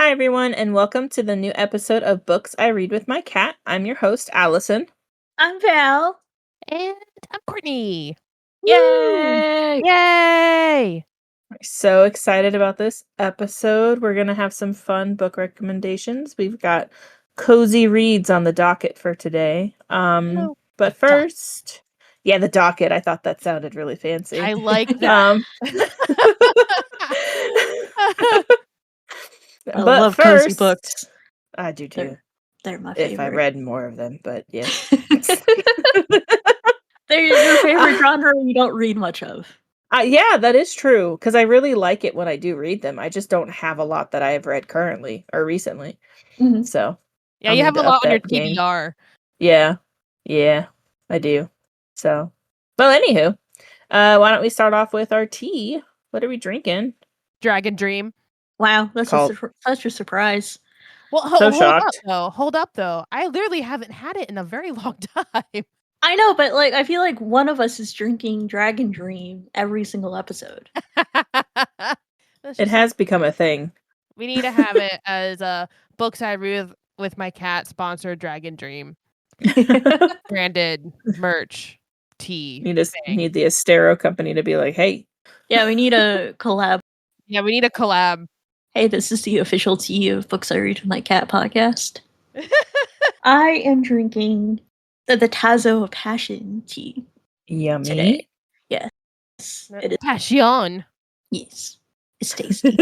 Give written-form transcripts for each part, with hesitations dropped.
Hi, everyone, and welcome to the new episode of Books I Read with My Cat. I'm your host, Alyson. I'm Val. And I'm Courtney. Yay! Yay! We're so excited about this episode. We're going to have some fun book recommendations. We've got cozy reads on the docket for today. But first, the docket. I thought that sounded really fancy. I like that. I love cozy books. I do too. They're my favorite. If I read more of them, but yeah. They're your favorite genre you don't read much of. Yeah, that is true, because I really like it when I do read them. I just don't have a lot that I have read currently or recently. Mm-hmm. So, yeah, you have a lot on your TBR. Yeah, I do. So, well, anywho, why don't we start off with our tea? What are we drinking? Dragon Dream. Wow, that's such a surprise. Well, hold up, though. I literally haven't had it in a very long time. I know, but I feel like one of us is drinking Dragon Dream every single episode. It has become a thing. We need to have it as Books I Read with My Cat sponsored Dragon Dream. Branded merch tea. Need the Estero company to be like, hey. Yeah, we need a collab. Yeah, we need a collab. Hey, this is the official tea of Books I Read with My Cat podcast. I am drinking the Tazo Passion tea. Yummy. Today. Yes. It is. Passion. Yes. It's tasty.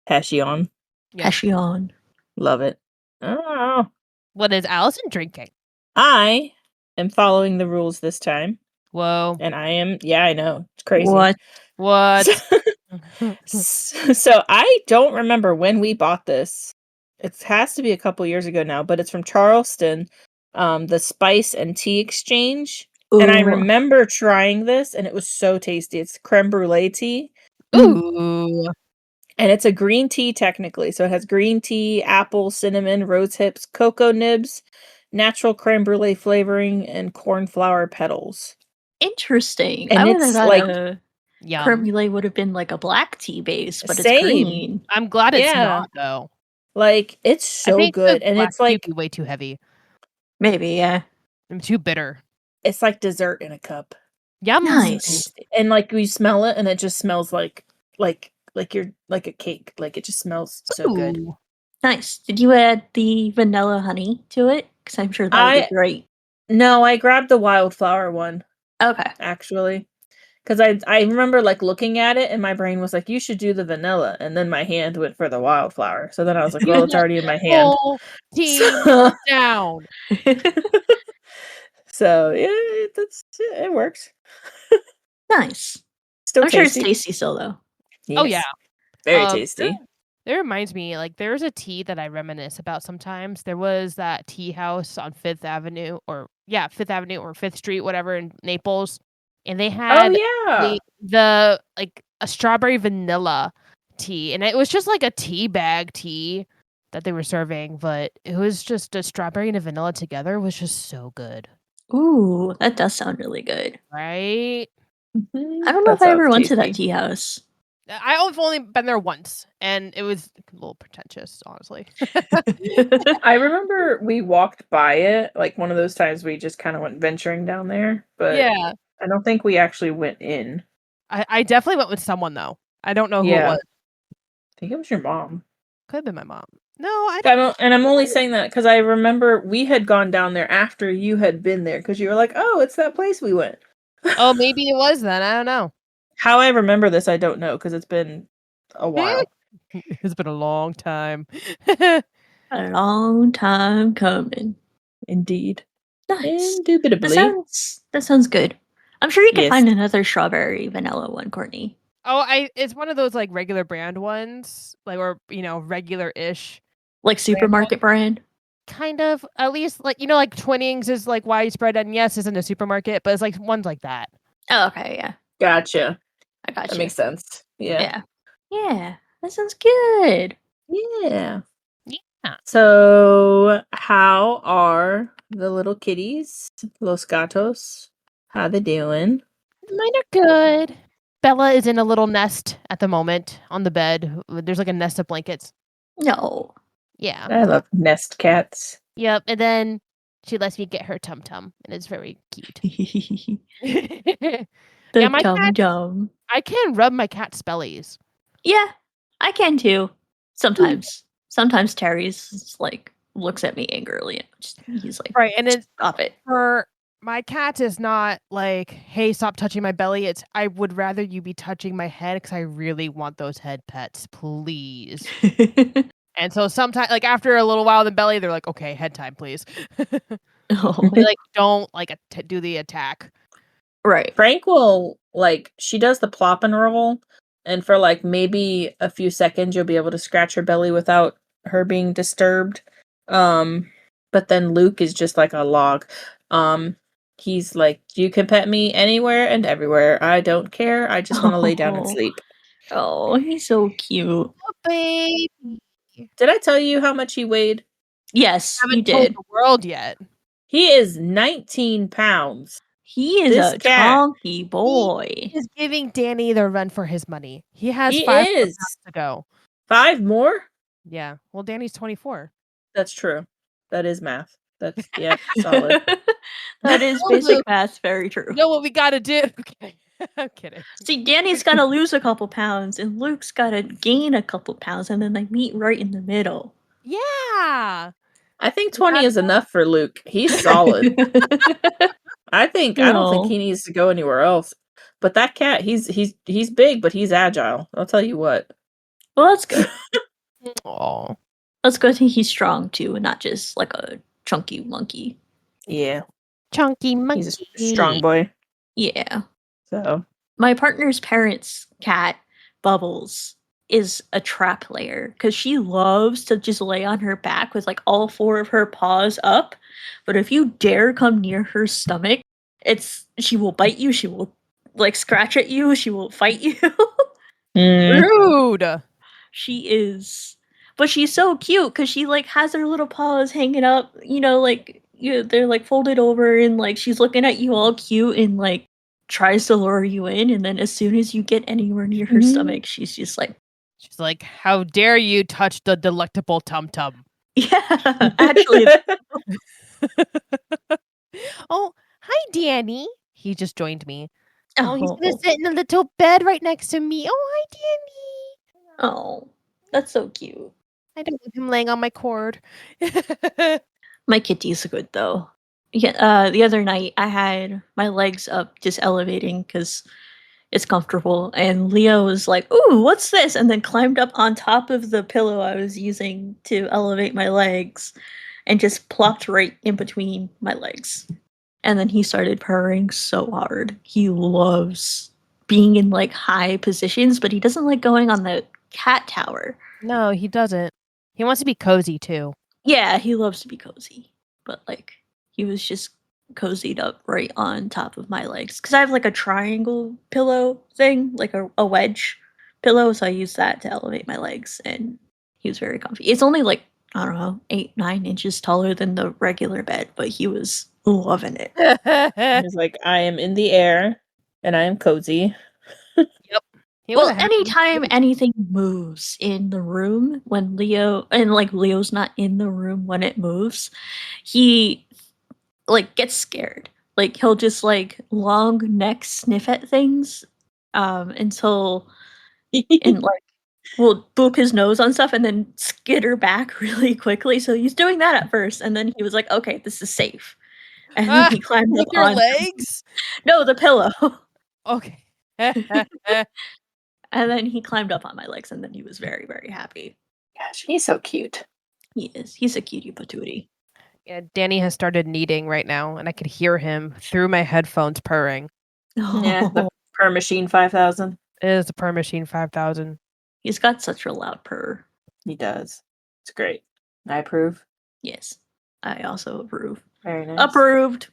Passion. Yeah. Passion. Love it. Oh. What is Alyson drinking? I am following the rules this time. Whoa. And I am, I know. It's crazy. What? So I don't remember when we bought this. It has to be a couple years ago now, but it's from Charleston, the Spice and Tea Exchange. Ooh. And I remember trying this, and it was so tasty. It's creme brulee tea. Ooh. And it's a green tea, technically. So it has green tea, apple, cinnamon, rose hips, cocoa nibs, natural creme brulee flavoring, and cornflower petals. Interesting. And I would it's have like... creme brulee would have been like a black tea base, but Same. It's green. I'm glad it's not, though. Like, it's so good. And it's like... way too heavy. Maybe, yeah. I'm too bitter. It's like dessert in a cup. Yum. Nice. And like you smell it, and it just smells like you're like a cake. Like it just smells so good. Nice. Did you add the vanilla honey to it? Because I'm sure that would be great. No, I grabbed the wildflower one. Okay. Actually. Because I remember like looking at it, and my brain was like, you should do the vanilla. And then my hand went for the wildflower. So then I was like, well, it's already in my hand. Down. So it works. Nice. Still I'm tasty. sure it's tasty still, though. Yes. Oh, yeah. Very tasty. It reminds me, like, there's a tea that I reminisce about sometimes. There was that tea house on 5th Avenue or 5th Street, whatever, in Naples. And they had the like a strawberry vanilla tea. And it was just like a tea bag tea that they were serving. But it was just a strawberry and a vanilla together. It was just so good. Ooh, that does sound really good. Right? I don't know if I ever went to that tea house. I've only been there once, and it was a little pretentious, honestly. I remember we walked by it, like one of those times we just kind of went venturing down there, but yeah, I don't think we actually went in. I definitely went with someone, though. I don't know who it was. I think it was your mom. Could have been my mom. No, I don't. And I'm only saying that because I remember we had gone down there after you had been there, because you were like, oh, it's that place we went. Oh, maybe it was then. I don't know. How I remember this, I don't know, because it's been a while. It's been a long time. A long time coming. Indeed. Nice. Indubitably. That sounds good. I'm sure you can find another strawberry vanilla one, Courtney. Oh, it's one of those like regular brand ones, like, or regular-ish. Like supermarket brand? Kind of. At least like like Twinings is like widespread, and yes, isn't a supermarket, but it's like ones like that. Oh, okay, yeah. Gotcha. I gotcha. That makes sense. Yeah. Yeah. That sounds good. Yeah. So, how are the little kitties? Los gatos? How they doing? Mine are good. Bella is in a little nest at the moment on the bed. There's like a nest of blankets. No. Yeah. I love nest cats. Yep. And then she lets me get her tum tum, and it's very cute. The Yeah, my tum cat. tum. I can rub my cat's bellies. Yeah, I can too. Sometimes. Sometimes Terry's like looks at me angrily and he's like, Right, and it's stop it. for my cat is not like, hey, stop touching my belly. It's I would rather you be touching my head because I really want those head pets, please. And so sometimes, like after a little while, the belly, they're like, okay, head time, please. Oh. They like don't like do the attack. Right. Frank will she does the plop and roll, and for like maybe a few seconds you'll be able to scratch her belly without her being disturbed. But then Luke is just like a log. He's like, you can pet me anywhere and everywhere. I don't care. I just want to lay down and sleep. Oh, he's so cute. Oh, baby. Did I tell you how much he weighed? Yes, I you haven't told did. the world yet. He is 19 pounds. He is This a cat. chunky boy. He is giving Danny the run for his money. He has He 5 more is. pounds to go. 5 more? Yeah. Well, Danny's 24. That's true. That is math. That's solid. That is basic math, very true. You know what we gotta do? Okay. I'm kidding. See, Danny's gotta lose a couple pounds, and Luke's gotta gain a couple pounds, and then they meet right in the middle. Yeah. I think 20 is enough for Luke. He's solid. I don't think he needs to go anywhere else. But that cat, he's big, but he's agile. I'll tell you what. Well, that's good. Oh. That's good. He's strong too, and not just like a chunky monkey. Yeah. Chunky monkey. He's a strong boy. Yeah. So my partner's parents' cat, Bubbles, is a trap layer because she loves to just lay on her back with like all 4 of her paws up. But if you dare come near her stomach, she will bite you, she will like scratch at you, she will fight you. Rude. She is. But she's so cute because she like has her little paws hanging up, they're like folded over, and like she's looking at you all cute and like tries to lure you in, and then as soon as you get anywhere near her stomach, she's just like, how dare you touch the delectable tum tum? yeah, actually. Oh, hi, Danny. He just joined me. Oh, he's Oh, gonna sit in a little bed right next to me. Oh, hi, Danny. oh, that's so cute. I don't want him laying on my cord. My kitty's good though. Yeah, the other night I had my legs up just elevating because it's comfortable, and Leo was like, "Ooh, what's this?" and then climbed up on top of the pillow I was using to elevate my legs and just plopped right in between my legs. And then he started purring so hard. He loves being in like high positions, but he doesn't like going on the cat tower. No, he doesn't. He wants to be cozy too. Yeah, he loves to be cozy, but like he was just cozied up right on top of my legs because I have like a triangle pillow thing, like a wedge pillow, so I use that to elevate my legs, and he was very comfy. It's only like, I don't know, 8-9 inches taller than the regular bed, but he was loving it. He's like, I am in the air and I am cozy. Yep. Well, anytime anything moves in the room when Leo's not in the room when it moves, he like gets scared. Like he'll just like long neck sniff at things until and like will boop his nose on stuff and then skitter back really quickly. So he's doing that at first, and then he was like, "Okay, this is safe." And then he climbed with up your on legs. No, the pillow. Okay. And then he climbed up on my legs, and then he was very, very happy. Gosh, he's so cute. He is. He's a cutie patootie. Yeah, Danny has started kneading right now, and I could hear him through my headphones purring. Yeah, the Purr Machine 5000. It is the Purr Machine 5000. He's got such a loud purr. He does. It's great. I approve. Yes, I also approve. Very nice. Approved.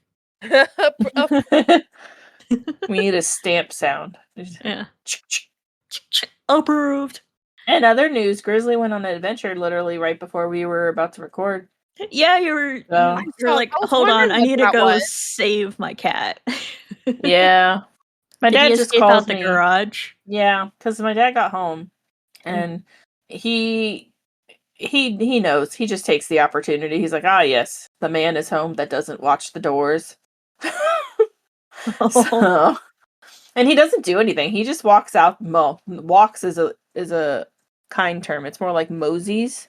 We need a stamp sound. Yeah. Approved. And other news, Grizzly went on an adventure literally right before we were about to record. Yeah, you were like, hold on, I need to go save my cat. Yeah. My Did dad he just escape calls out the me. Garage? Yeah, because my dad got home and he he knows. He just takes the opportunity. He's like, yes, the man is home that doesn't watch the doors. So, and he doesn't do anything. He just walks out. Well, walks is a kind term. It's more like moseys.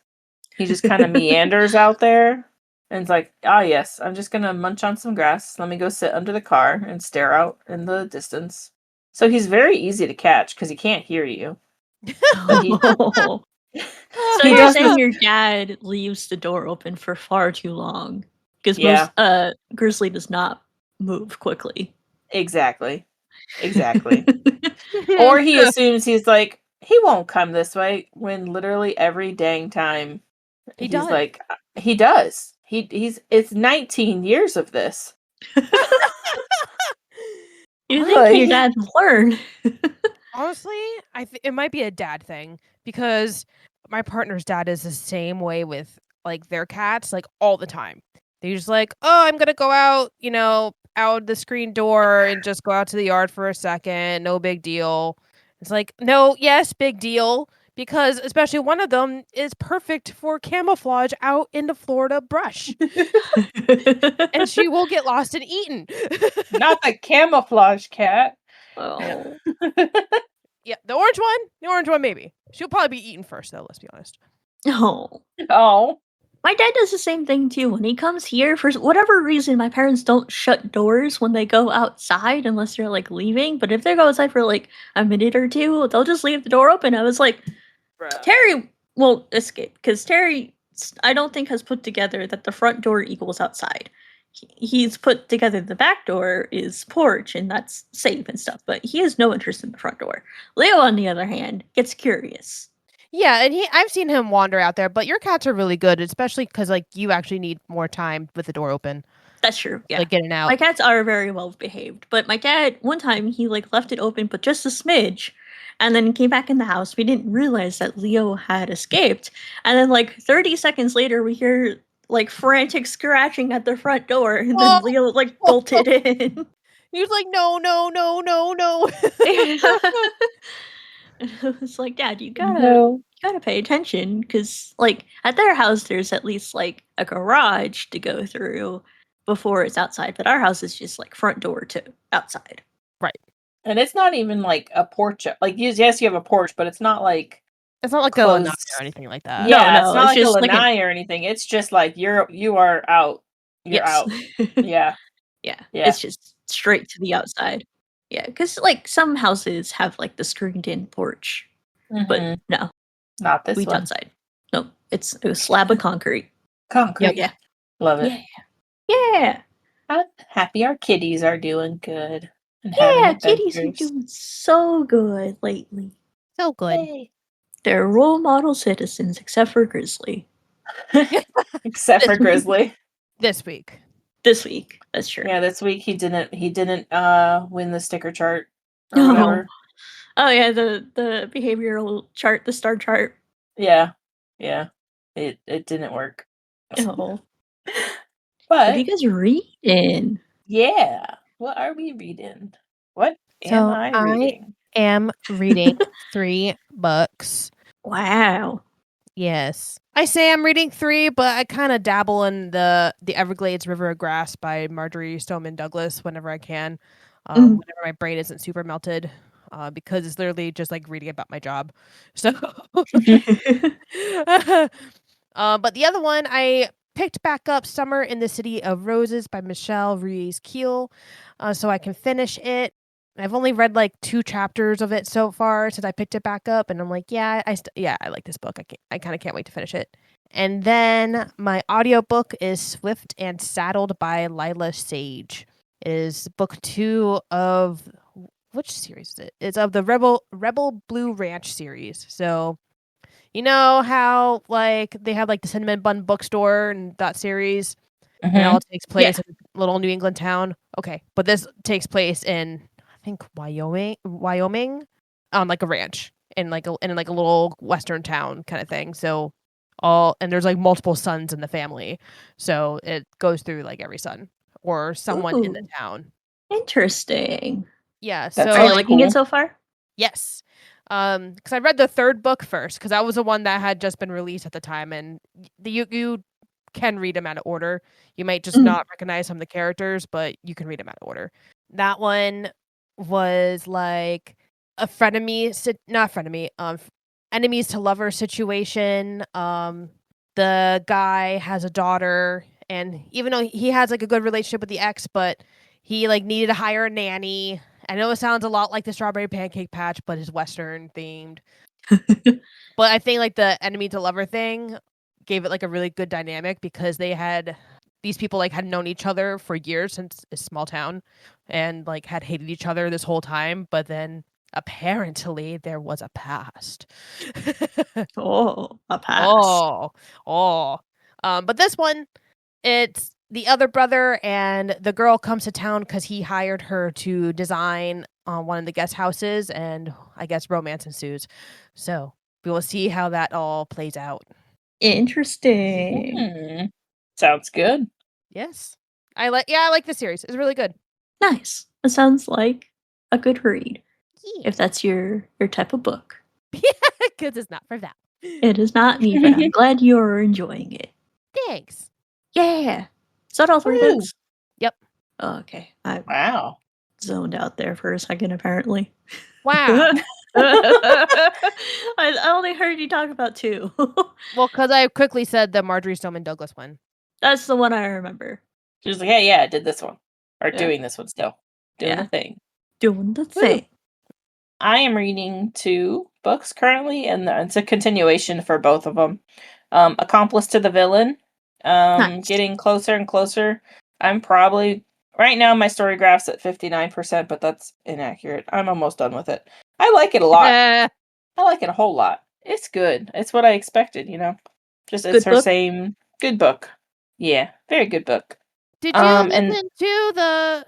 He just kind of meanders out there, and it's like, yes, I'm just gonna munch on some grass. Let me go sit under the car and stare out in the distance. So he's very easy to catch because he can't hear you. So you're saying your dad leaves the door open for far too long because most Grizzly does not move quickly. Exactly. Or he assumes he's like, he won't come this way when literally every dang time he's does. like, he does. It's 19 years of this. You think your dad will learn? Honestly, it might be a dad thing because my partner's dad is the same way with like their cats, like all the time. They're just like, oh, I'm gonna go out, out the screen door and just go out to the yard for a second. No big deal. It's like, no, yes, big deal. Because especially one of them is perfect for camouflage out in the Florida brush. And she will get lost and eaten. Not the camouflage cat. Oh. Yeah, the orange one maybe. She'll probably be eaten first though, let's be honest. Oh. My dad does the same thing too. When he comes here, for whatever reason, my parents don't shut doors when they go outside unless they're like leaving. But if they go outside for like a minute or two, they'll just leave the door open. I was like, bruh. Terry won't escape because Terry, I don't think, has put together that the front door equals outside. He's put together the back door is porch and that's safe and stuff, but he has no interest in the front door. Leo, on the other hand, gets curious. Yeah, and I've seen him wander out there, but your cats are really good, especially because like you actually need more time with the door open. That's true. Yeah, like getting out. My cats are very well behaved, but my dad one time he like left it open, but just a smidge, and then came back in the house. We didn't realize that Leo had escaped, and then like 30 seconds later, we hear like frantic scratching at the front door, and then Leo like bolted in. He was like, no. It was like, Dad, you gotta pay attention because like at their house there's at least like a garage to go through before it's outside, but our house is just like front door to outside. Right. And it's not even like a porch. Like yes, you have a porch, but it's not like a lanai or anything like that. Yeah, no, it's not like a lanai or anything. It's just like you are out. You're out. Yeah. It's just straight to the outside. Yeah, because like some houses have like the screened in porch, but no, not this one. Outside. No, it's a slab of concrete. Concrete. Yeah. Love it. Yeah. I'm happy our kitties are doing good. And kitties are doing so good lately. So good. Yay. They're role model citizens, except for Grizzly. Except for Grizzly. This week, that's true. Yeah, this week he didn't win the sticker chart or whatever. Oh yeah, the behavioral chart, the star chart. Yeah. It didn't work. Oh. But what are you guys reading? Yeah. What are we reading? What am I reading? I am reading 3 books. Wow. Yes. I say I'm reading 3, but I kind of dabble in the Everglades River of Grass by Marjorie Stoneman Douglas whenever I can. Whenever my brain isn't super melted. Because it's literally just like reading about my job. So but the other one I picked back up Summer in the City of Roses by Michelle Ruiz Keil, so I can finish it. I've only read like 2 chapters of it so far since I picked it back up, and I'm like, I like this book. I kind of can't wait to finish it. And then my audiobook is Swift and Saddled by Lyla Sage. It is book 2 of which series is it? It's of the Rebel Blue Ranch series. So you know how like they have like the Cinnamon Bun bookstore and that series, and it all takes place in a little New England town. Okay, but this takes place in I think Wyoming, on like a ranch in like a little western town kind of thing. So and there's like multiple sons in the family, so it goes through like every son or someone in the town. Interesting. Yeah, are you liking it so far? Yes. Because I read the third book first, because that was the one that had just been released at the time, and you can read them out of order. You might just not recognize some of the characters, but you can read them out of order. That one was like a enemies to lover situation. The guy has a daughter, and even though he has like a good relationship with the ex, but he like needed to hire a nanny. I know it sounds a lot like the Strawberry Pancake Patch, but it's Western themed. But I think like the enemy to lover thing gave it like a really good dynamic, because these people like had known each other for years since a small town, and like had hated each other this whole time, but then apparently there was a past. Oh, a past. But this one, it's the other brother, and the girl comes to town because he hired her to design one of the guest houses, and I guess romance ensues. So we will see how that all plays out. Interesting. Sounds good. Yes. I like the series. It's really good. Nice. It sounds like a good read. Yeah. If that's your type of book. Because it's not for that. It is not me, but I'm glad you're enjoying it. Thanks. Yeah. Is that all 3 Woo. books? Yep. Oh, okay. I Wow. zoned out there for a second, apparently. Wow. I only heard you talk about 2. Well, because I quickly said the Marjorie Stoneman Douglas one. That's the one I remember. She was like, hey, yeah, I did this one. Or Yeah. doing this one still. Doing the thing. Doing the thing. I am reading 2 books currently, and it's a continuation for both of them. Accomplice to the Villain. Nice. Getting closer and closer. I'm probably... Right now, my story graph's at 59%, but that's inaccurate. I'm almost done with it. I like it a lot. I like it a whole lot. It's good. It's what I expected, Just it's Good her book? same... Good book. Yeah, very good book. Did you listen to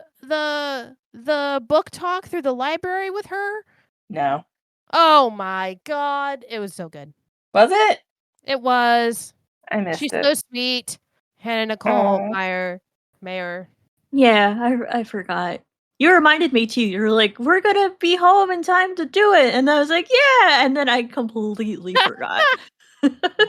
the book talk through the library with her? No. Oh my god, it was so good. Was it? It was. I missed She's it. so sweet. Hannah Nicole Aw. Maeher. Yeah, I forgot. You reminded me too. You were like, we're gonna be home in time to do it. And I was like, yeah. And then I completely forgot.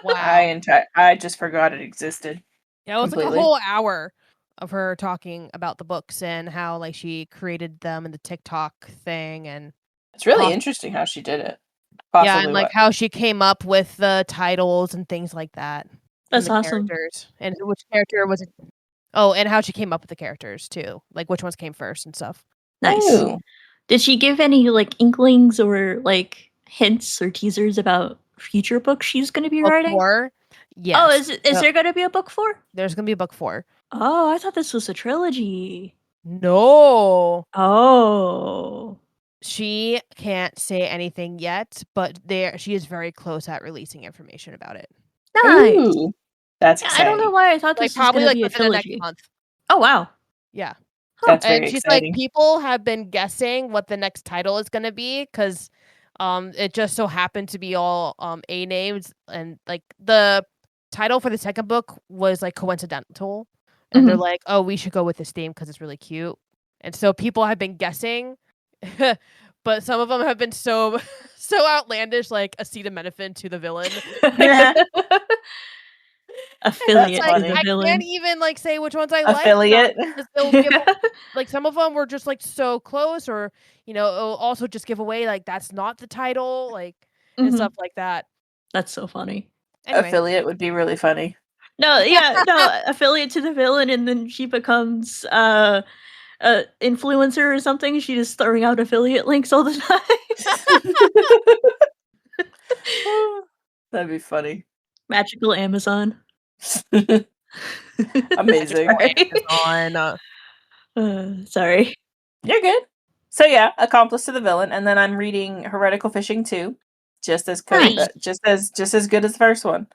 Wow. I just forgot it existed. Yeah, it was completely. like a whole hour of her talking about the books and how like she created them and the TikTok thing, and It's really interesting how she did it. yeah, and like how she came up with the titles and things like that. That's the awesome. Characters, and which character was it? Oh, and how she came up with the characters too, like which ones came first and stuff. Nice. Ooh. Did she give any like inklings or like hints or teasers about future books she's going to be writing? 4? Yes. Oh, is there going to be a book 4? There's going to be a book 4. Oh, I thought this was a trilogy. No. Oh. She can't say anything yet, but she is very close at releasing information about it. Nice. Ooh. That's exciting. I don't know why I thought this was probably going to be a within the trilogy. next month. Oh, wow. Yeah. That's very and she's exciting. like, people have been guessing what the next title is going to be, because it just so happened to be all A names, and like the title for the second book was like coincidental, and they're like, oh, we should go with this theme because it's really cute, and so people have been guessing, but some of them have been so outlandish, like acetaminophen to the villain. Affiliate like, to the villain. I can't even like say which ones I Affiliate. like. They'll give, like some of them were just like so close, or it'll also just give away like that's not the title, like and stuff like that. That's so funny. Anyway. Affiliate would be really funny. No, affiliate to the villain, and then she becomes a influencer or something. She just throwing out affiliate links all the time. That'd be funny. Magical Amazon. Amazing. Sorry. You're good. So yeah, Accomplice to the Villain, and then I'm reading Heretical Fishing 2. Just as good, Nice. just as good as the first one.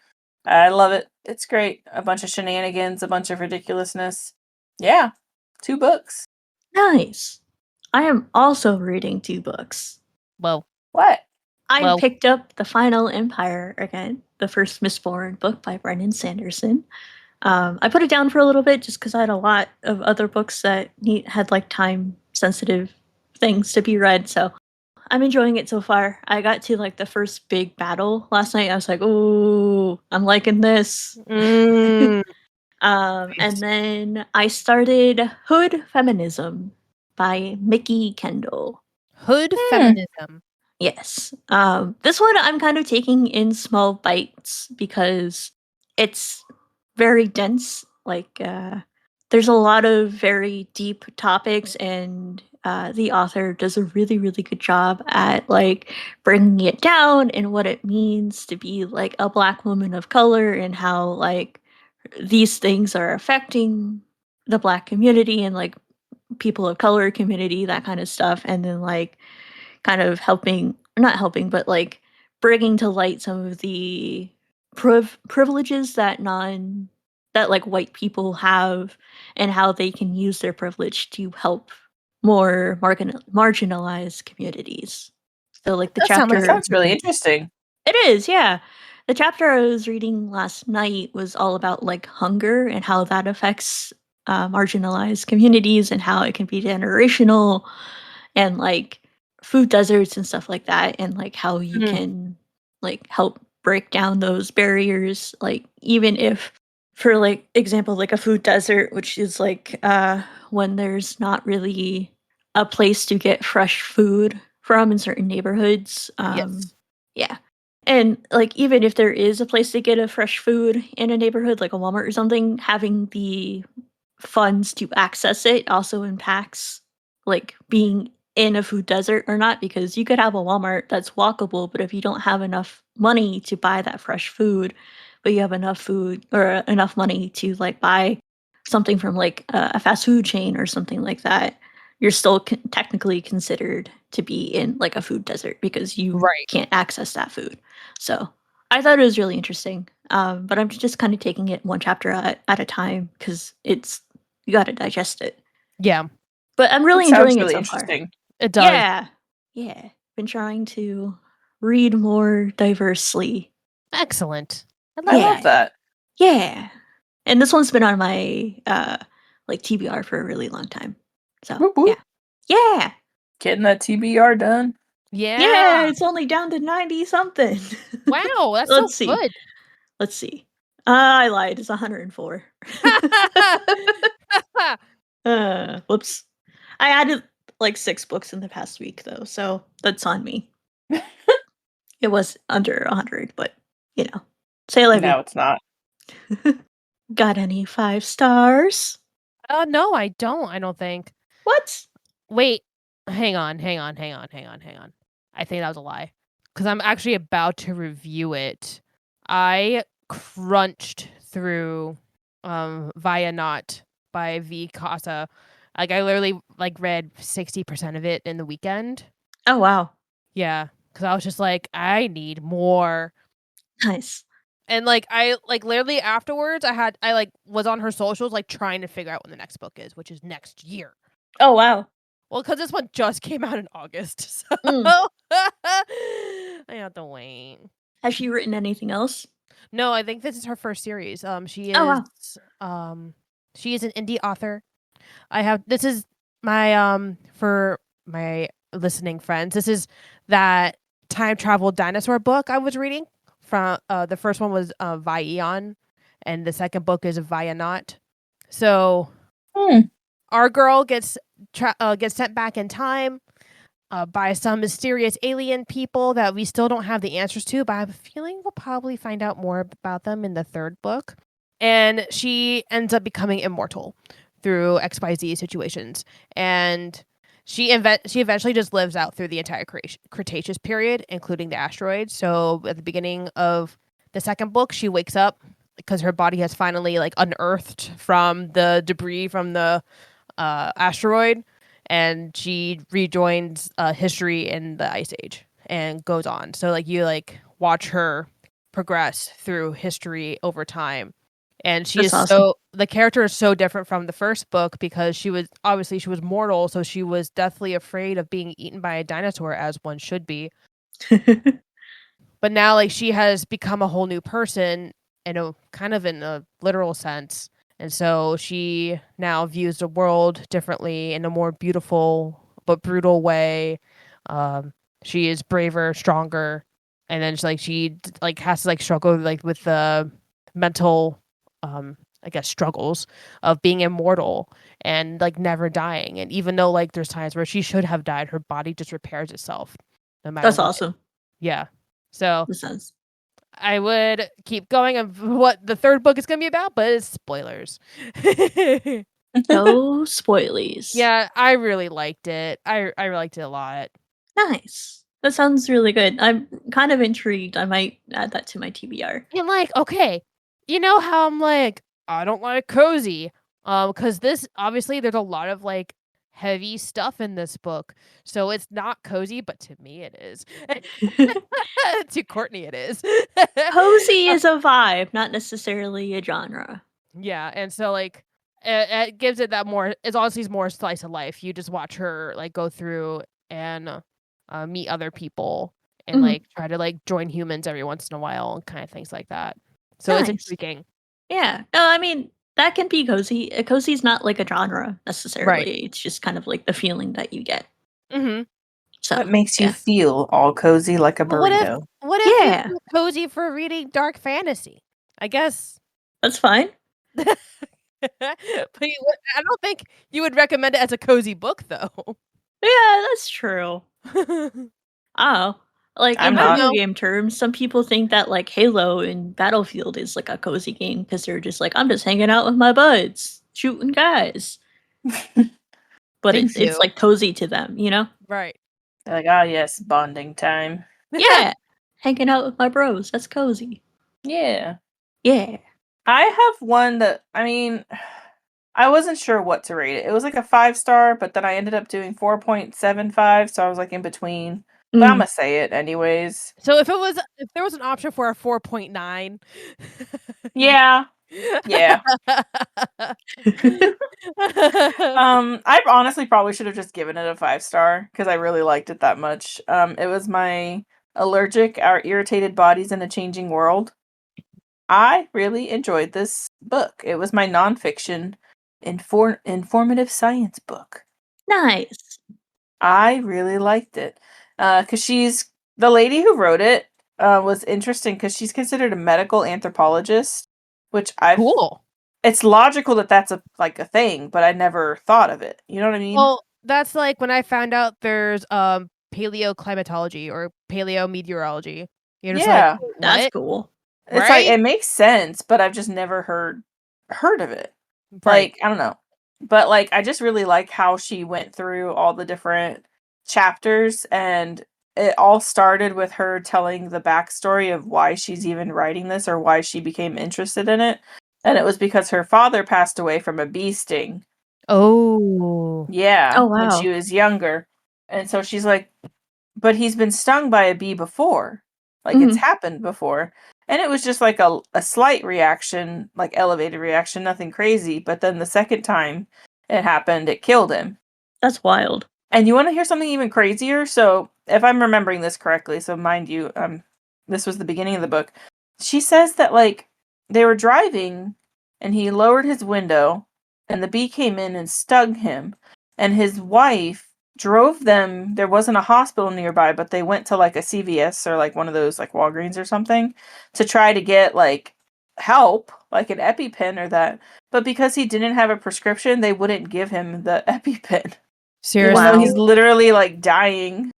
I love it. It's great. A bunch of shenanigans, a bunch of ridiculousness. Yeah. 2 books. Nice. I am also reading 2 books. Well, what? I picked up The Final Empire again, the first Mistborn book by Brendan Sanderson. I put it down for a little bit just because I had a lot of other books that had like time-sensitive things to be read, so I'm enjoying it so far. I got to like the first big battle last night. I was like, "Oh, I'm liking this." Nice. And then I started Hood Feminism by Mikki Kendall. Hood Feminism. Yes. This one I'm kind of taking in small bites because it's very dense. Like, there's a lot of very deep topics, and the author does a really, really good job at like bringing it down and what it means to be like a Black woman of color and how like these things are affecting the Black community and like people of color community, that kind of stuff, and then like kind of helping, not helping, but like bringing to light some of the privileges that like white people have and how they can use their privilege to help more marginalized communities. So like the That chapter sounds really interesting. it is, yeah. The chapter I was reading last night was all about like hunger and how that affects marginalized communities and how it can be generational and like food deserts and stuff like that, and like how you can like help break down those barriers, like even if, for like example, like a food desert, which is like when there's not really a place to get fresh food from in certain neighborhoods. Yes. Yeah. And like even if there is a place to get a fresh food in a neighborhood like a Walmart or something, having the funds to access it also impacts like being in a food desert or not, because you could have a Walmart that's walkable, but if you don't have enough money to buy that fresh food, but you have enough food or enough money to like buy something from like a fast food chain or something like that, you're still technically considered to be in like a food desert because you can't access that food. So I thought it was really interesting. But I'm just kind of taking it one chapter at a time because you got to digest it. Yeah. But I'm really enjoying it so far. It does. Yeah. Yeah. Been trying to read more diversely. Excellent. I love that. Yeah. And this one's been on my like TBR for a really long time. So Whoop, whoop. Yeah. Getting that TBR done. Yeah, it's only down to 90 something. Wow, that's Let's so see. good. Let's see. I lied. It's 104. Whoops. I added like 6 books in the past week though, so that's on me. It was under 100, but you know. Say la vie. No, it's not. Got any 5 stars? No, I don't think. What? Wait, hang on. I think that was a lie. Because I'm actually about to review it. I crunched through Vaianaut by V. Casa. Like I literally like read 60% of it in the weekend. Oh wow. Yeah. Because I was just like, I need more. Nice. And like I like literally afterwards I like was on her socials like trying to figure out when the next book is, which is next year. Oh wow. Well, because this one just came out in August, so I have to wait. Has she written anything else? No, I think this is her first series. She is she is an indie author. This is my for my listening friends. This is that time travel dinosaur book I was reading. From the first one was Vaion, and the second book is Vaianaut. So our girl gets sent back in time by some mysterious alien people that we still don't have the answers to, but I have a feeling we'll probably find out more about them in the third book. And she ends up becoming immortal through XYZ situations. And she eventually just lives out through the entire Cretaceous period, including the asteroids. So at the beginning of the second book, she wakes up because her body has finally like unearthed from the debris from the asteroid, and she rejoins history in the Ice Age and goes on. So like you like watch her progress through history over time. And she is awesome. The character is so different from the first book because she was mortal, so she was deathly afraid of being eaten by a dinosaur, as one should be. But now like she has become a whole new person in a kind of in a literal sense. And so she now views the world differently in a more beautiful but brutal way. she is braver, stronger, and then she has to struggle with the mental I guess struggles of being immortal and never dying. And even though there's times where she should have died, her body just repairs itself no matter That's what. awesome. Yeah. So Makes sense. I would keep going of what the third book is going to be about, but it's spoilers. No spoilies. Yeah, I really liked it. I liked it a lot. Nice. That sounds really good. I'm kind of intrigued. I might add that to my TBR. And okay, you know how I'm I don't like cozy. Because this obviously there's a lot of heavy stuff in this book. So it's not cozy, but to me it is. To Courtney it is. Cozy is a vibe, not necessarily a genre. Yeah, and so it gives it that more. It's honestly more slice of life. You just watch her go through and meet other people and try to join humans every once in a while and kind of things like that. So Nice. it's intriguing. Yeah. No, I mean that can be cozy. Cozy's not a genre necessarily. Right. It's just kind of the feeling that you get. Mm-hmm. So what makes you feel all cozy like a burrito? What if you feel cozy for reading dark fantasy? I guess that's fine. But I don't think you would recommend it as a cozy book, though. Yeah, that's true. Oh, in video game terms, some people think that Halo and Battlefield is a cozy game because they're just I'm just hanging out with my buds, shooting guys. But it's cozy to them, you know? Right. They're oh yes, bonding time. Yeah, hanging out with my bros. That's cozy. Yeah. Yeah. I have one that, I mean, I wasn't sure what to rate it. It was a 5-star, but then I ended up doing 4.75, so I was in between. But I'm gonna say it anyways. So if there was an option for a 4.9. Yeah. Yeah. I honestly probably should have just given it a 5-star because I really liked it that much. It was my Allergic, Our Irritated Bodies in a Changing World. I really enjoyed this book. It was my nonfiction informative science book. Nice. I really liked it. Because the lady who wrote it was interesting because she's considered a medical anthropologist, which cool. It's logical that that's a thing, but I never thought of it. You know what I mean? Well, that's when I found out there's paleoclimatology or paleometeorology. You're just yeah, that's cool. It's right? It makes sense, but I've just never heard of it. Right. I don't know. But I just really like how she went through all the different chapters, and it all started with her telling the backstory of why she's even writing this or why she became interested in it. And it was because her father passed away from a bee sting. Oh. Yeah. Oh, wow. When she was younger. And so she's but he's been stung by a bee before. It's happened before. And it was just a slight reaction, elevated reaction, nothing crazy. But then the second time it happened, it killed him. That's wild. And you want to hear something even crazier? So if I'm remembering this correctly, so mind you, this was the beginning of the book. She says that they were driving and he lowered his window and the bee came in and stung him. And his wife drove them. There wasn't a hospital nearby, but they went to a CVS or one of those Walgreens or something to try to get help, an EpiPen or that. But because he didn't have a prescription, they wouldn't give him the EpiPen. Seriously? Even though he's literally dying.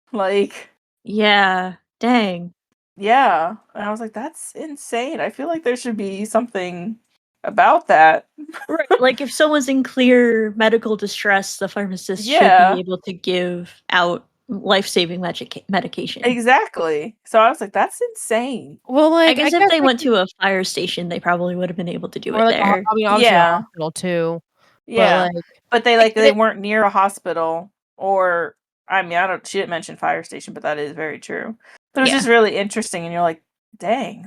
Yeah. Dang. Yeah. And I was that's insane. I feel there should be something about that. Right. If someone's in clear medical distress, the pharmacist should be able to give out life-saving medication. Exactly. So I was that's insane. Well, I guess if they went to a fire station, they probably would have been able to do it there. I mean, obviously a hospital too. Yeah. But they weren't near a hospital or I mean, she didn't mention fire station, but that is very true. But it was just really interesting and you're dang,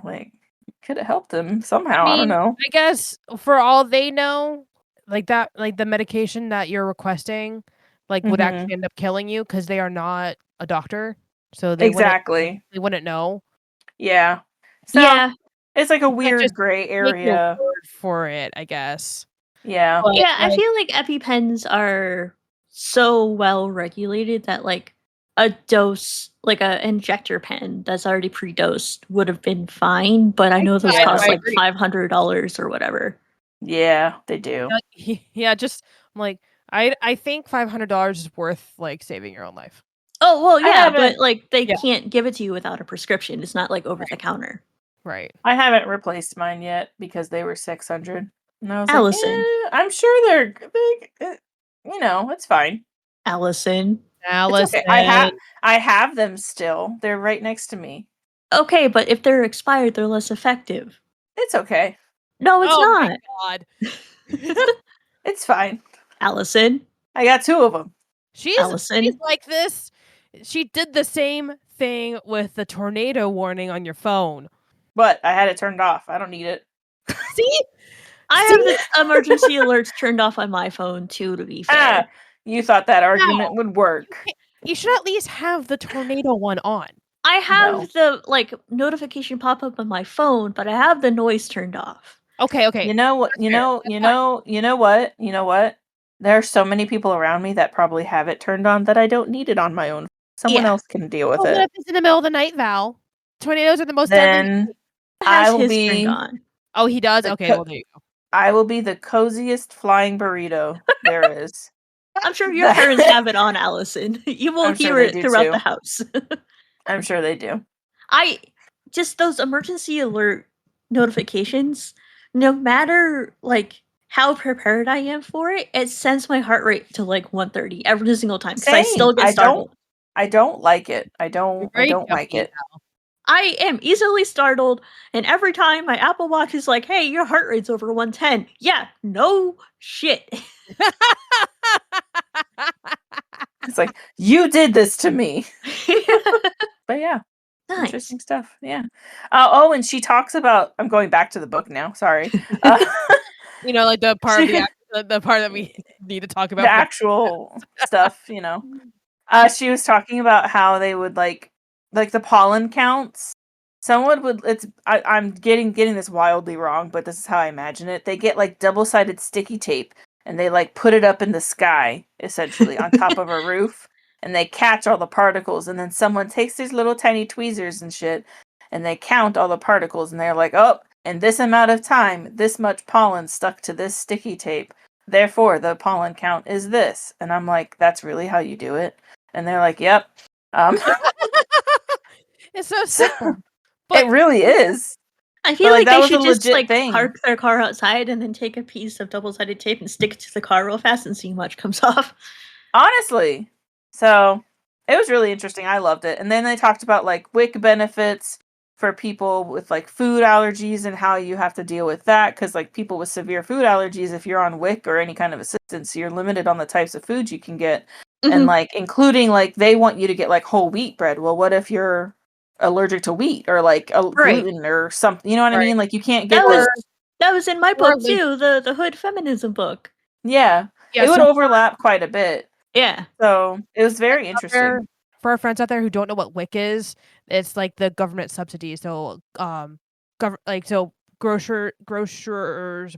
could have helped him somehow. I don't know. I guess for all they know, that the medication that you're requesting would actually end up killing you because they are not a doctor. So they wouldn't know. Yeah. So it's a weird gray area for it, I guess. Yeah. But, I feel EpiPens are so well regulated that a dose, like a injector pen that's already pre-dosed would have been fine, but I know those cost like $500 or whatever. Yeah, they do. Yeah, I'm like, I think $500 is worth like saving your own life. Oh, well, yeah, but like they can't give it to you without a prescription. It's not like over the counter. Right. I haven't replaced mine yet because they were $600. And I was Alyson. like, I'm sure they're it's fine. Alyson. It's okay. I have them still. They're right next to me. Okay, but if they're expired, they're less effective. It's okay. No, it's not. My God. It's fine. Alyson. I got 2 of them. She's like this. She did the same thing with the tornado warning on your phone. But I had it turned off. I don't need it. See? I have the emergency alerts turned off on my phone too, to be fair. You thought that argument would work. You should at least have the tornado one on. I have the notification pop up on my phone, but I have the noise turned off. Okay. You know what? You know what? There are so many people around me that probably have it turned on that I don't need it on my own. Someone else can deal with it. What if it's in the middle of the night, Val? Tornadoes are the most deadly. I will be turned on. Oh, he does? Okay, well, there you go. I will be the coziest flying burrito there is. I'm sure your parents have it on, Alyson. You will hear it throughout the house. I'm sure they do. Just those emergency alert notifications, no matter how prepared I am for it, it sends my heart rate to 130 every single time because I still get startled. I don't like it. I don't like it. I am easily startled, and every time my Apple Watch is like, hey, your heart rate's over 110. Yeah, no shit. It's like, you did this to me. But yeah. Nice. Interesting stuff. Yeah. And she talks about, I'm going back to the book now. Sorry. The part of the part that we need to talk about. The actual stuff, She was talking about how they would like the pollen counts. Someone would I'm getting this wildly wrong, but this is how I imagine it. They get double-sided sticky tape and they put it up in the sky, essentially, on top of a roof. And they catch all the particles, and then someone takes these little tiny tweezers and shit, and they count all the particles, and they're like, oh, in this amount of time, this much pollen stuck to this sticky tape. Therefore, the pollen count is this. And I'm like, that's really how you do it? And they're like, yep. It's so simple. But it really is. I feel like they should just park their car outside and then take a piece of double-sided tape and stick it to the car real fast and see how much comes off. Honestly. So it was really interesting. I loved it. And then they talked about WIC benefits for people with food allergies and how you have to deal with that. Because people with severe food allergies, if you're on WIC or any kind of assistance, you're limited on the types of foods you can get. Mm-hmm. And including they want you to get whole wheat bread. Well, what if you're allergic to wheat or gluten or something? You know what I mean? You can't get that was in my book too, the Hood Feminism book. Yeah. It would overlap quite a bit. Yeah. So it was very interesting. For our friends out there who don't know what WIC is, it's the government subsidy. So grocers,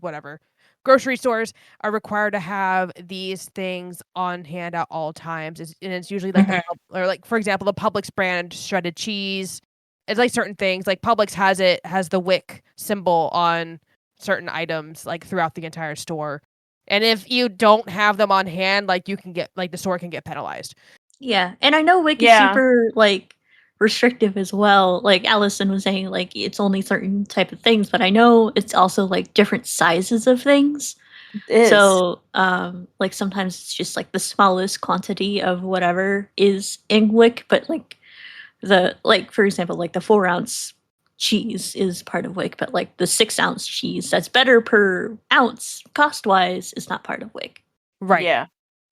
whatever. Grocery stores are required to have these things on hand at all times. And it's usually for example, the Publix brand shredded cheese. It's certain things. Publix has the WIC symbol on certain items throughout the entire store. And if you don't have them on hand, you can get the store can get penalized. Yeah, and I know WIC is super restrictive as well. Alyson was saying, it's only certain type of things, but I know it's also different sizes of things. It is. So sometimes it's just the smallest quantity of whatever is in WIC, but for example, the 4-ounce cheese is part of WIC, but the 6-ounce cheese that's better per ounce cost wise is not part of WIC. Right. Yeah.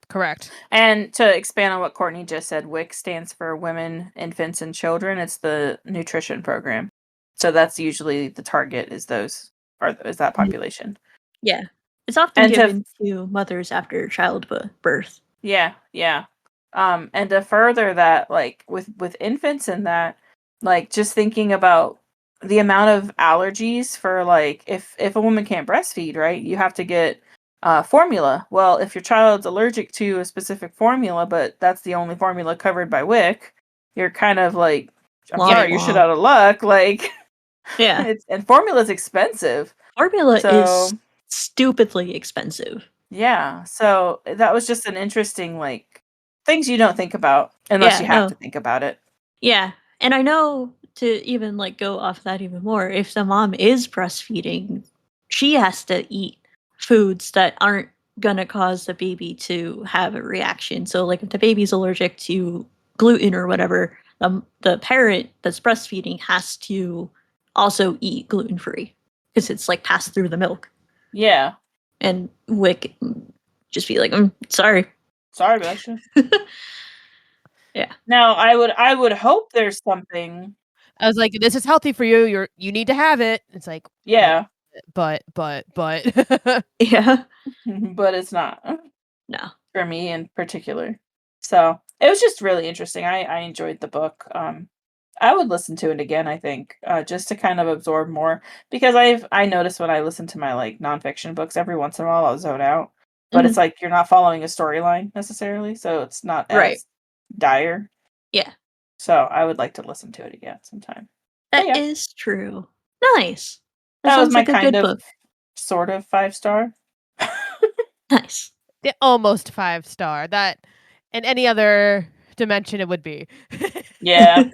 Correct. And to expand on what Courtney just said, WIC stands for Women, Infants, and Children. It's the nutrition program. So that's usually the target is that population. Yeah. It's often given to mothers after childbirth. Yeah, yeah. And to further that, with infants and that, just thinking about the amount of allergies for if a woman can't breastfeed, right? You have to get formula. Well, if your child's allergic to a specific formula, but that's the only formula covered by WIC, you're kind of like, I'm sorry, you're shit out of luck. Like, yeah. And formula's expensive. Formula is stupidly expensive. Yeah. So that was just an interesting, like, things you don't think about unless you have to think about it. Yeah. And I know, to even like go off that even more, if the mom is breastfeeding, she has to eat foods that aren't gonna cause the baby to have a reaction. So like if the baby's allergic to gluten or whatever, the parent that's breastfeeding has to also eat gluten-free because it's like passed through the milk. Yeah. And WIC just be like, sorry, bitch. Yeah. Now I would hope there's something. I was like, this is healthy for you. You need to have it. It's like, yeah, but yeah, but it's not. No, for me in particular. So it was just really interesting. I enjoyed the book. I would listen to it again, I think, just to kind of absorb more, because I notice when I listen to my like nonfiction books, every once in a while I'll zone out, but it's like you're not following a storyline necessarily, so it's not as dire. Yeah. So I would like to listen to it again sometime. That is true. Nice. That was my like kind of sort of 5-star. Nice. Almost 5-star. That in any other dimension it would be. Yeah.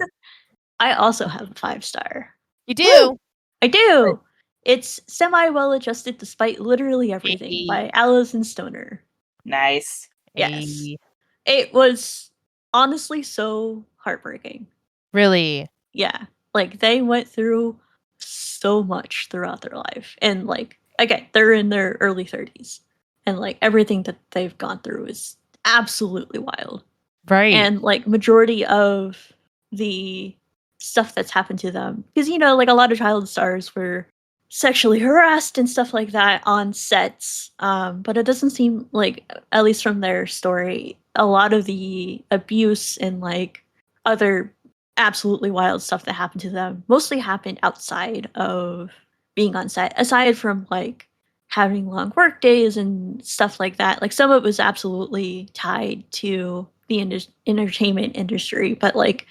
I also have a 5-star. You do? Woo! I do. It's semi well adjusted despite literally everything by Alyson Stoner. Nice. Yes. It was honestly so heartbreaking. Really? Yeah. Like they went through so much throughout their life. And like, again, they're in their early 30s. And like everything that they've gone through is absolutely wild. Right. And like majority of the stuff that's happened to them, because you know, like a lot of child stars were sexually harassed and stuff like that on sets, but it doesn't seem like, at least from their story, a lot of the abuse and like other absolutely wild stuff that happened to them mostly happened outside of being on set, aside from like having long work days and stuff like that. Like some of it was absolutely tied to the entertainment industry, but like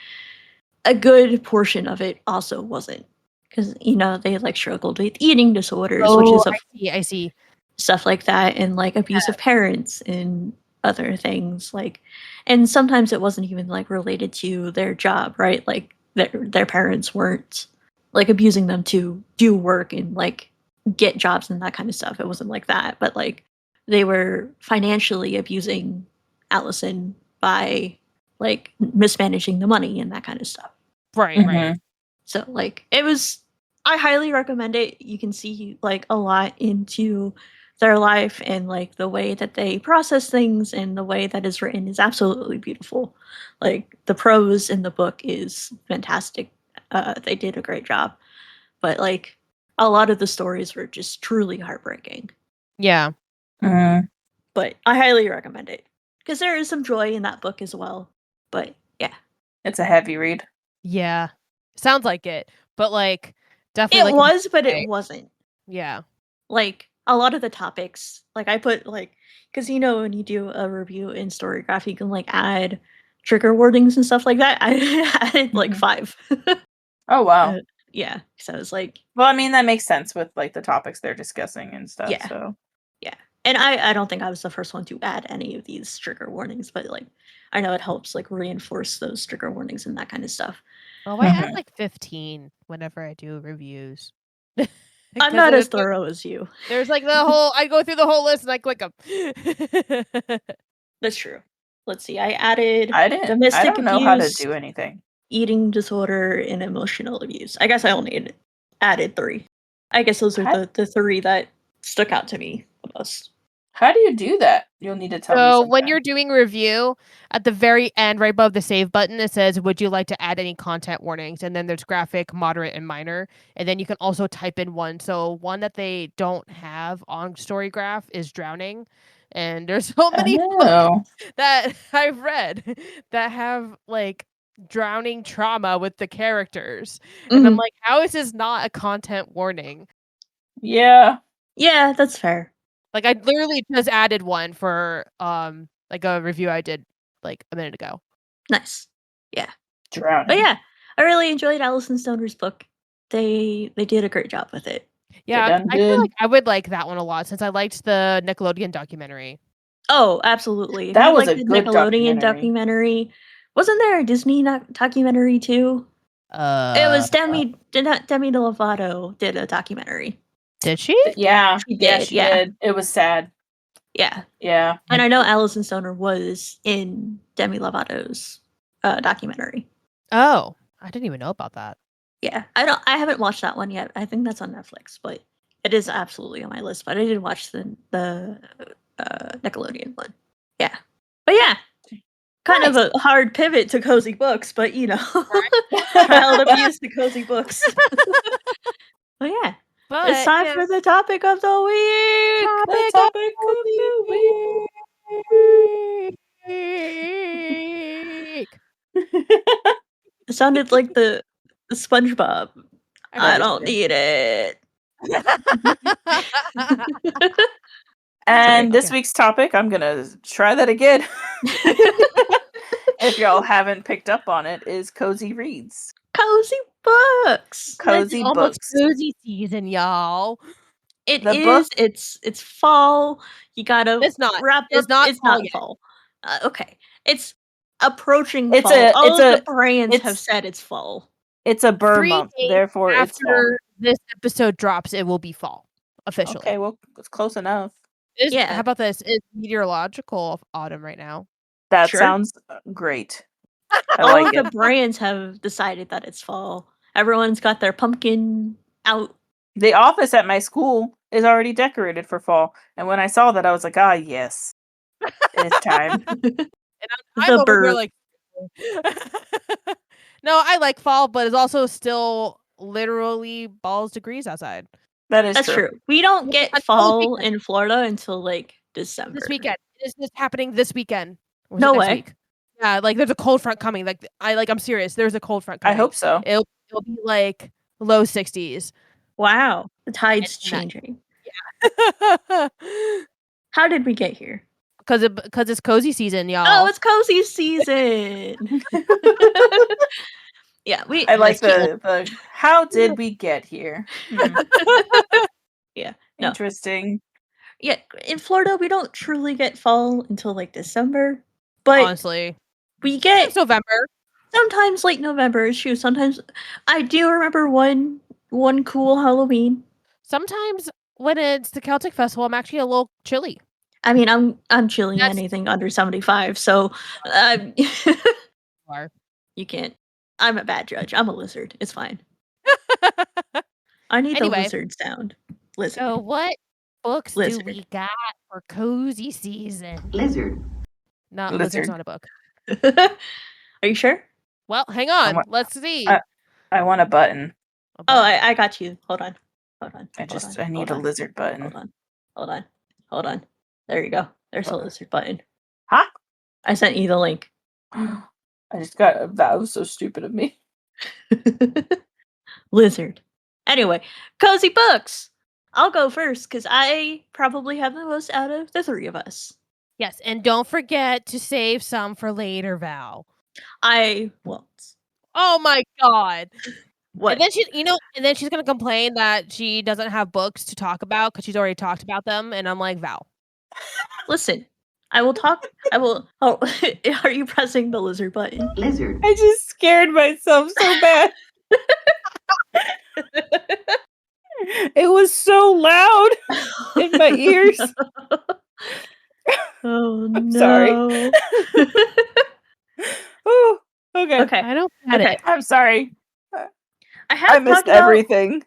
a good portion of it also wasn't, because you know they like struggled with eating disorders, which is I see stuff like that, and like abusive parents and other things, like, and sometimes it wasn't even like related to their job, right? Like their parents weren't like abusing them to do work and like get jobs and that kind of stuff. It wasn't like that, but like they were financially abusing Alyson by like mismanaging the money and that kind of stuff. Right. So like it was, I highly recommend it. You can see like a lot into their life, and like the way that they process things and the way that is written is absolutely beautiful. Like the prose in the book is fantastic. They did a great job. But like a lot of the stories were just truly heartbreaking. Yeah. But I highly recommend it, because there is some joy in that book as well. But yeah, it's a heavy read. Yeah, sounds like it. But like, definitely, it was, but it wasn't. Yeah, like a lot of the topics, like I put like, because you know when you do a review in Storygraph, you can like add trigger warnings and stuff like that. I added like 5. Oh wow. Yeah, so it's like, well, I mean that makes sense with like the topics they're discussing and stuff. Yeah. So yeah, and I don't think I was the first one to add any of these trigger warnings, but like I know it helps like reinforce those trigger warnings and that kind of stuff. Oh, I add like 15 whenever I do reviews. I'm not as thorough as you. There's like the whole, I go through the whole list and I click them. That's true. Let's see. I added I domestic don't know abuse, how to do anything. Eating disorder, and emotional abuse. I guess I only added 3. I guess those are the 3 that stuck out to me the most. How do you do that? You'll need to tell me. So when you're doing review, at the very end, right above the save button, it says, would you like to add any content warnings? And then there's graphic, moderate, and minor. And then you can also type in one. So one that they don't have on Storygraph is drowning. And there's so many books that I've read that have like drowning trauma with the characters. And I'm like, how is this not a content warning? Yeah. Yeah, that's fair. Like I literally just added one for like a review I did like a minute ago. Nice. Yeah. Drowning. But yeah, I really enjoyed Alyson Stoner's book. They did a great job with it. Yeah, I feel like I would like that one a lot since I liked the Nickelodeon documentary. Oh, absolutely. That was like a the good Nickelodeon documentary. Wasn't there a Disney documentary too? It was Demi Lovato did a documentary. Did she? Yeah. She did. She did. It was sad. Yeah. Yeah. And I know Alyson Stoner was in Demi Lovato's documentary. Oh, I didn't even know about that. Yeah. I haven't watched that one yet. I think that's on Netflix, but it is absolutely on my list. But I did watch the Nickelodeon one. Yeah. But yeah. Kind of a hard pivot to cozy books, but child abuse to cozy books. But yeah. But it's time for the topic of the week. The topic of the week. It sounded like the SpongeBob. I don't need it. And this week's topic, I'm gonna try that again. If y'all haven't picked up on it, is cozy reads. Cozy books. Cozy books. Cozy season, y'all. It is. It's fall. You gotta. It's not. Wrap it's up. not. It's fall not yet. fall. Okay. It's approaching It's fall. All of the brands have said it's fall. It's a burr 3 month, days therefore it's fall. after this episode drops, it will be fall officially. Okay, well, it's close enough. How about this? It's meteorological autumn right now. That sounds great. I All like of the brands have decided that it's fall. Everyone's got their pumpkin out. The office at my school is already decorated for fall, and when I saw that, I was like, "Ah, yes, it's time." And I'm over here like, no, I like fall, but it's also still literally balls degrees outside. That's true. We don't get fall in Florida until like December. This weekend. Is this happening this weekend? Or No next way. Week? Yeah, like there's a cold front coming. Like I'm serious. There's a cold front coming. I hope so. It'll be like low 60s. Wow, the tide's changing. Yeah. How did we get here? Because it's cozy season, y'all. Oh, it's cozy season. Yeah, I like the how did we get here? Yeah, interesting. Yeah, in Florida we don't truly get fall until like December, but honestly, we get November. Sometimes late November is true. Sometimes I do remember one cool Halloween. Sometimes when it's the Celtic Festival, I'm actually a little chilly. I mean, I'm chilling anything under 75, so you can't. I'm a bad judge. I'm a lizard. It's fine. I need the lizard sound. Lizard. So what books do we got for cozy season? Lizard. No, lizard's not a book. Are you sure? Well, hang on. Let's see. I want a button. Oh, I got you. Hold on. I need a lizard button. Hold on. There you go. There's a lizard button. Huh? I sent you the link. I just got that was so stupid of me. Lizard. Anyway, cozy books. I'll go first because I probably have the most out of the three of us. Yes, and don't forget to save some for later, Val. I won't. Oh my god. What? And then she's gonna complain that she doesn't have books to talk about because she's already talked about them, and I'm like, Val. Listen, I will talk. I will. Oh, are you pressing the lizard button? Lizard. I just scared myself so bad. It was so loud in my ears. Oh no! I'm sorry. Oh, okay. I don't get it. I'm sorry. I missed everything.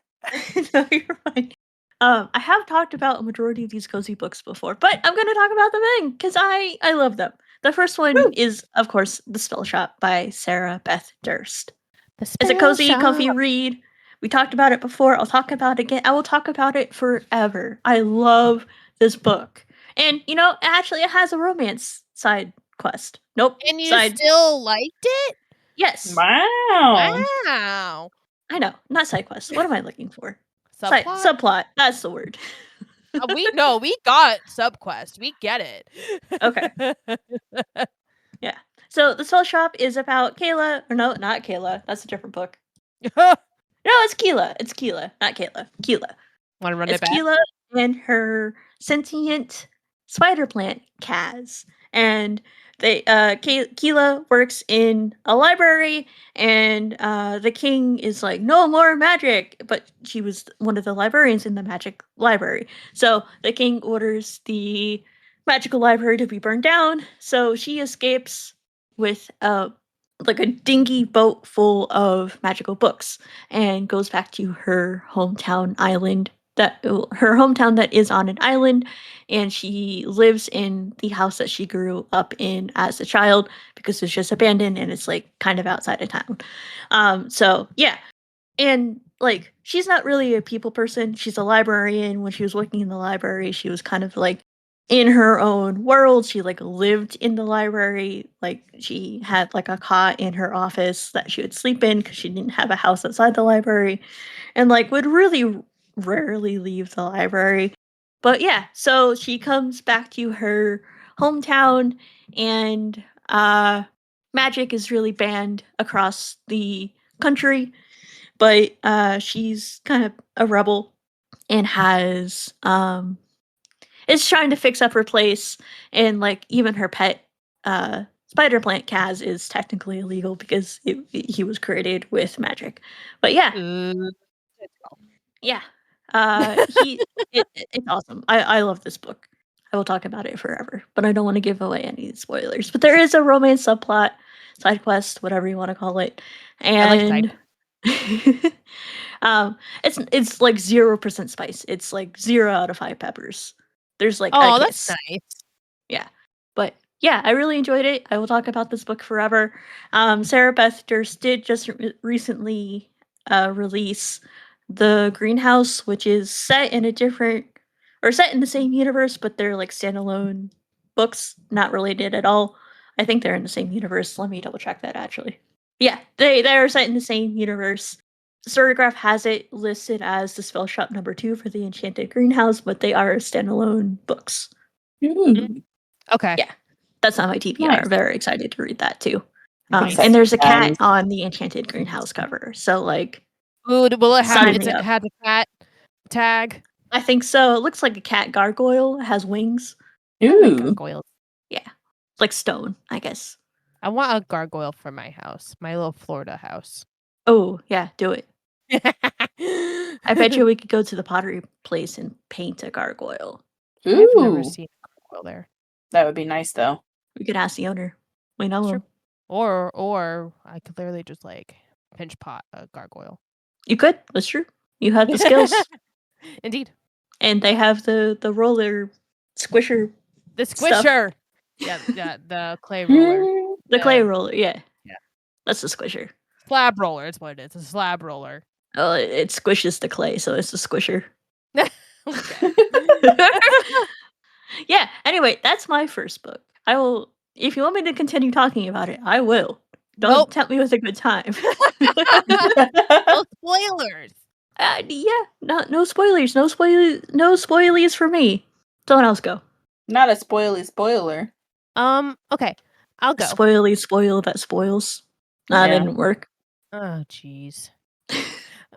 No, you're fine. I have talked about a majority of these cozy books before, but I'm going to talk about them again because I love them. The first one is, of course, The Spellshop by Sarah Beth Durst. It's a cozy, comfy read. We talked about it before. I'll talk about it again. I will talk about it forever. I love this book. And, actually it has a romance side quest. Nope. And you still liked it? Yes. Wow. I know. Not side quest. What am I looking for? Subplot? Subplot. That's the word. We got subquest. We get it. Okay. Yeah. So the Spellshop is about Kayla. Or no, not Kayla. That's a different book. No, it's Keila. It's Keila, not Kayla. Keila. Want to run It's it back? Keila and her sentient spider plant, Kaz. And Keila works in a library, and the king is like, no more magic. But she was one of the librarians in the magic library. So the king orders the magical library to be burned down. So she escapes with a dinky boat full of magical books and goes back to her hometown that is on an island, and she lives in the house that she grew up in as a child because it's just abandoned and it's like kind of outside of town. So yeah, and like she's not really a people person. She's a librarian. When she was working in the library, she was kind of like in her own world. She like lived in the library. Like she had like a cot in her office that she would sleep in because she didn't have a house outside the library, and like would really rarely leave the library. But yeah, so she comes back to her hometown, and magic is really banned across the country, but she's kind of a rebel and is trying to fix up her place, and like even her pet spider plant Kaz is technically illegal because he was created with magic. But yeah, yeah, it's awesome. I love this book. I will talk about it forever, but I don't want to give away any spoilers. But there is a romance subplot, side quest, whatever you want to call it, and it's like 0% spice. It's like 0 out of 5 peppers. There's like a kiss. That's nice. Yeah, but yeah, I really enjoyed it. I will talk about this book forever. Sarah Beth Durst did just recently release The Greenhouse, which is set in the same universe, but they're like standalone books, not related at all. I think they're in the same universe. Let me double check that actually. Yeah, they are set in the same universe. Storygraph has it listed as the Spellshop #2 for the Enchanted Greenhouse, but they are standalone books. Okay. Yeah, that's on my TBR. Nice. I'm very excited to read that too. And there's a cat on the Enchanted Greenhouse cover, so like, will it have sign me up. had a cat tag? I think so. It looks like a cat gargoyle. It has wings. Ooh. Gargoyles. Yeah, like stone, I guess. I want a gargoyle for my house, my little Florida house. Oh yeah, do it. I bet you we could go to the pottery place and paint a gargoyle. I've never seen a gargoyle there. That would be nice, though. We could ask the owner. We know him. Or I could literally just like pinch pot a gargoyle. You could. That's true. You have the skills. Indeed. And they have the roller squisher. The squisher. Yeah, the clay roller. The clay roller, yeah. Yeah. That's the squisher. Slab roller, that's what it is. A slab roller. Oh, it squishes the clay, so it's a squisher. Yeah, anyway, that's my first book. I will, if you want me to continue talking about it, I will. Don't tempt me with a good time. No spoilers. Yeah, no spoilers. No spoilies for me. Someone else go. Not a spoiler. Okay. I'll go. Spoil that spoils. That didn't work. Oh, jeez.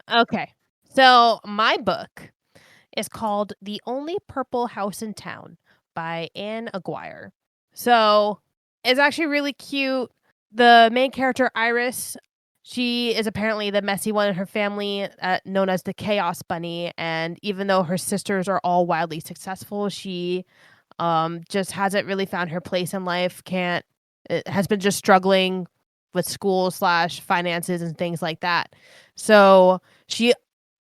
Okay. So my book is called The Only Purple House in Town by Anne Aguire. So it's actually really cute. The main character, Iris, she is apparently the messy one in her family, known as the Chaos Bunny. And even though her sisters are all wildly successful, she just hasn't really found her place in life. Has been just struggling with school / finances and things like that. So she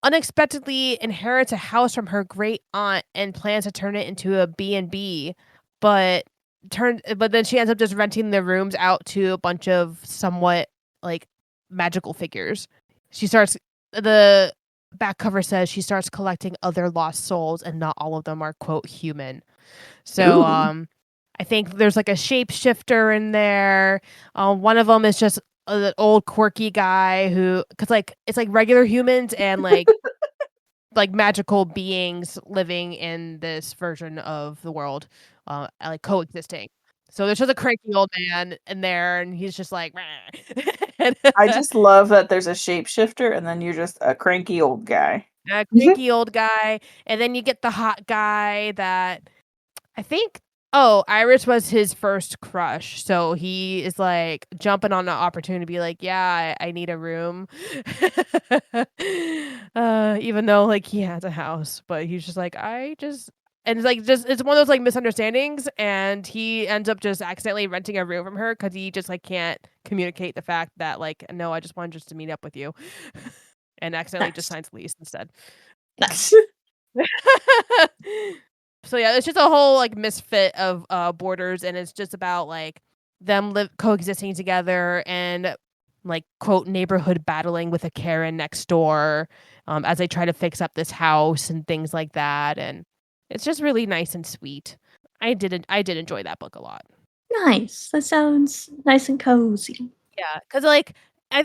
unexpectedly inherits a house from her great aunt and plans to turn it into a B&B, but then she ends up just renting the rooms out to a bunch of somewhat like magical figures. The back cover says she starts collecting other lost souls, and not all of them are quote human. So I think there's like a shapeshifter in there. One of them is just an old quirky guy because like it's like regular humans and like like magical beings living in this version of the world, like coexisting. So there's just a cranky old man in there, and he's just like. I just love that there's a shapeshifter, and then you're just a cranky old guy. A cranky old guy, and then you get the hot guy that I think. Oh, Iris was his first crush, so he is like jumping on the opportunity to be like, "Yeah, I need a room," even though like he has a house, but he's just like, and it's like it's one of those like misunderstandings, and he ends up just accidentally renting a room from her because he just like can't communicate the fact that like, no, I just wanted just to meet up with you, and accidentally just signs lease instead. Nice. So yeah, it's just a whole like misfit of borders, and it's just about like them coexisting together and like quote neighborhood battling with a Karen next door as they try to fix up this house and things like that, and it's just really nice and sweet. I did enjoy that book a lot. Nice. That sounds nice and cozy. Yeah, because like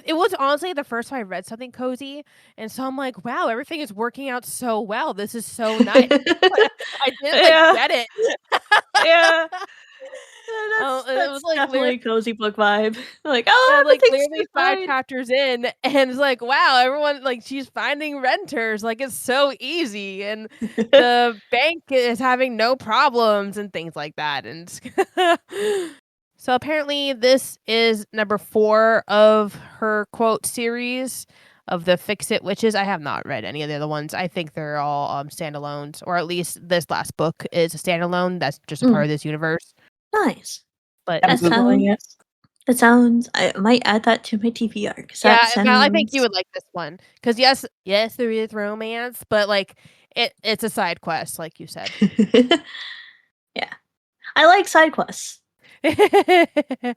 it was honestly the first time I read something cozy, and so I'm like, wow, everything is working out so well. This is so nice. I didn't get it. Yeah. That's It was like definitely a cozy book vibe. Like, oh, like everything's literally 5 chapters in, and it's like, wow, everyone like she's finding renters. Like it's so easy, and the bank is having no problems and things like that. And so apparently, this is number 4 of her quote series of the Fix It Witches. I have not read any of the other ones. I think they're all standalones, or at least this last book is a standalone. That's just a part of this universe. Nice. But I'm Googling it. That sounds. I might add that to my TBR. Yeah, I think you would like this one because yes, there is romance, but like it's a side quest, like you said. Yeah, I like side quests. I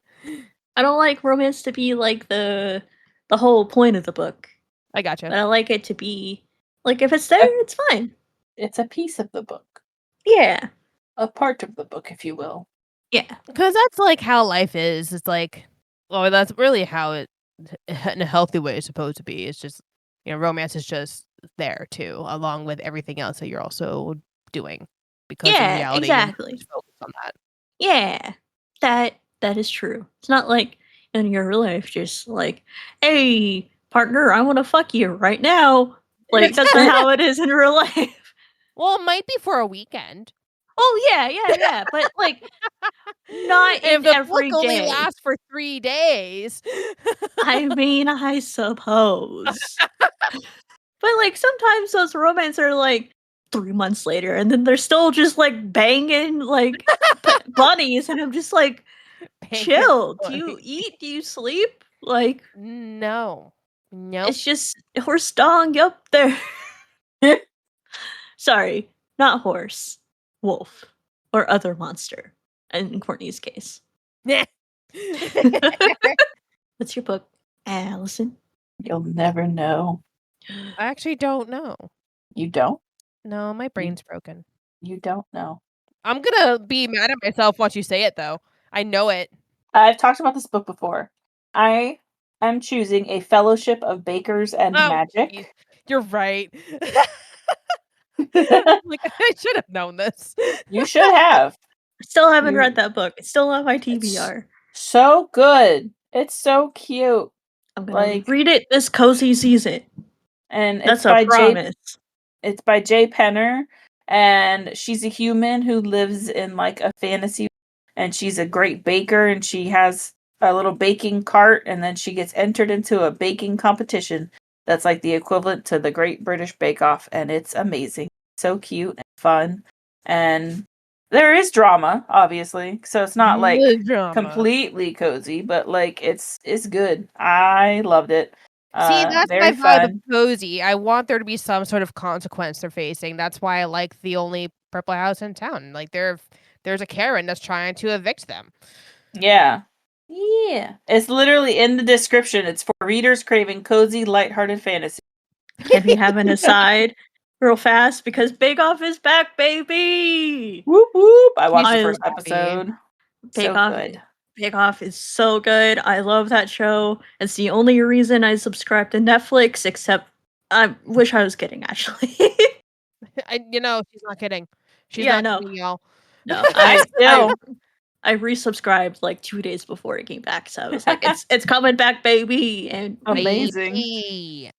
don't like romance to be like the whole point of the book. I gotcha. But I like it to be like if it's there, it's fine. It's a piece of the book. Yeah, a part of the book, if you will. Yeah, because that's like how life is. It's like, well, that's really how it, in a healthy way, is supposed to be. It's just, romance is just there too, along with everything else that you're also doing. Because in reality, exactly. you focus on that. Yeah, that is true. It's not like in your real life, just like, hey, partner, I want to fuck you right now. Like that's not how it is in real life. Well, it might be for a weekend. Oh yeah, but like not if in the every book only day. lasts for 3 days. I mean, I suppose. But like sometimes those romance are like 3 months later, and then they're still just like banging like bunnies, and I'm just like, chill. Do you eat? Do you sleep? Like, no, it's just horse dong up there. Sorry, not horse, wolf, or other monster. In Courtney's case. What's your book, Alyson? You'll never know. I actually don't know. You don't? No, my brain's broken. You don't know. I'm gonna be mad at myself once you say it, though. I know it. I've talked about this book before. I am choosing A Fellowship of Bakers and Magic. You're right. Like, I should have known this. You should have. I still haven't read that book. It's still on my TBR. So good. It's so cute. I'm gonna read it this cozy season. And that's a promise. It's by Jay Penner, and she's a human who lives in like a fantasy, and she's a great baker, and she has a little baking cart, and then she gets entered into a baking competition that's like the equivalent to the Great British Bake Off, and it's amazing. So cute and fun. And there is drama, obviously, so it's not like completely cozy, but like it's good. I loved it. See, that's my vibe of cozy. I want there to be some sort of consequence they're facing. That's why I like the only purple house in town. Like there's a Karen that's trying to evict them. Yeah. It's literally in the description. It's for readers craving cozy, lighthearted fantasy. Can we have an aside real fast? Because Bake Off is back, baby! Whoop whoop! I watched the first episode. Bake Off is so good. I love that show. It's the only reason I subscribe to Netflix, except I wish I was kidding, actually. She's not kidding. She's Yeah, not no. kidding, y'all. No, I I resubscribed like 2 days before it came back, so I was like, it's coming back, baby, and Amazing. Baby.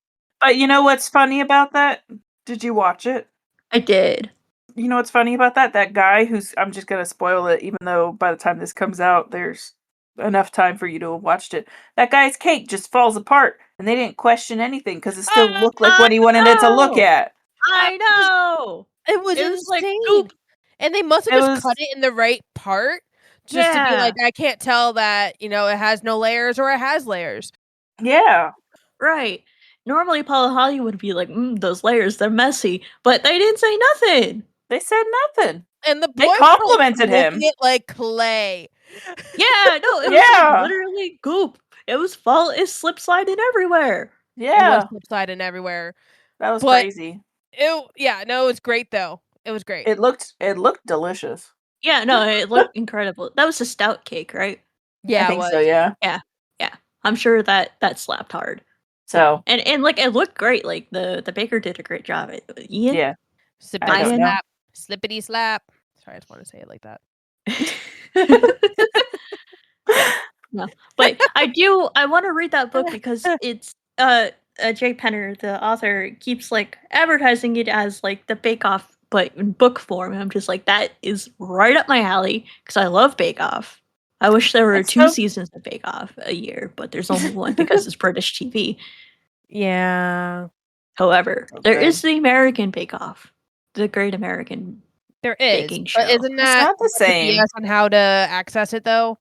But you know what's funny about that? Did you watch it? I did. You know what's funny about that? That guy I'm just gonna spoil it, even though by the time this comes out, there's enough time for you to have watched it. That guy's cake just falls apart, and they didn't question anything because it still looked like what he wanted it to look at. I know. It was It was like insane. goop. And they must have just cut it in the right part just to be like, I can't tell that, it has no layers or it has layers. Yeah. Right. Normally, Paul Holly would be like, those layers, they're messy. But they didn't say nothing. They said nothing. And the They boy complimented him. It like clay. Yeah, no, it was like literally goop. It slip sliding everywhere. Yeah. It was slip sliding everywhere. That was crazy. It was great though. It was great. It looked delicious. Yeah, no, it looked incredible. That was a stout cake, right? Yeah, I think so, yeah. Yeah. I'm sure that slapped hard. So and like it looked great. Like the baker did a great job. Ian? Yeah. Slippity slap. Slippity slap. Sorry, I just want to say it like that. Yeah. No. But I want to read that book because it's Jay Penner, the author, keeps like advertising it as like the Bake Off but in book form. And I'm just like, that is right up my alley because I love Bake Off. I wish there were 2 seasons of Bake Off a year, but there's only one because it's British TV. Yeah. However, there is the American Bake Off, the Great American Baking Show. But isn't that not the same on how to access it though?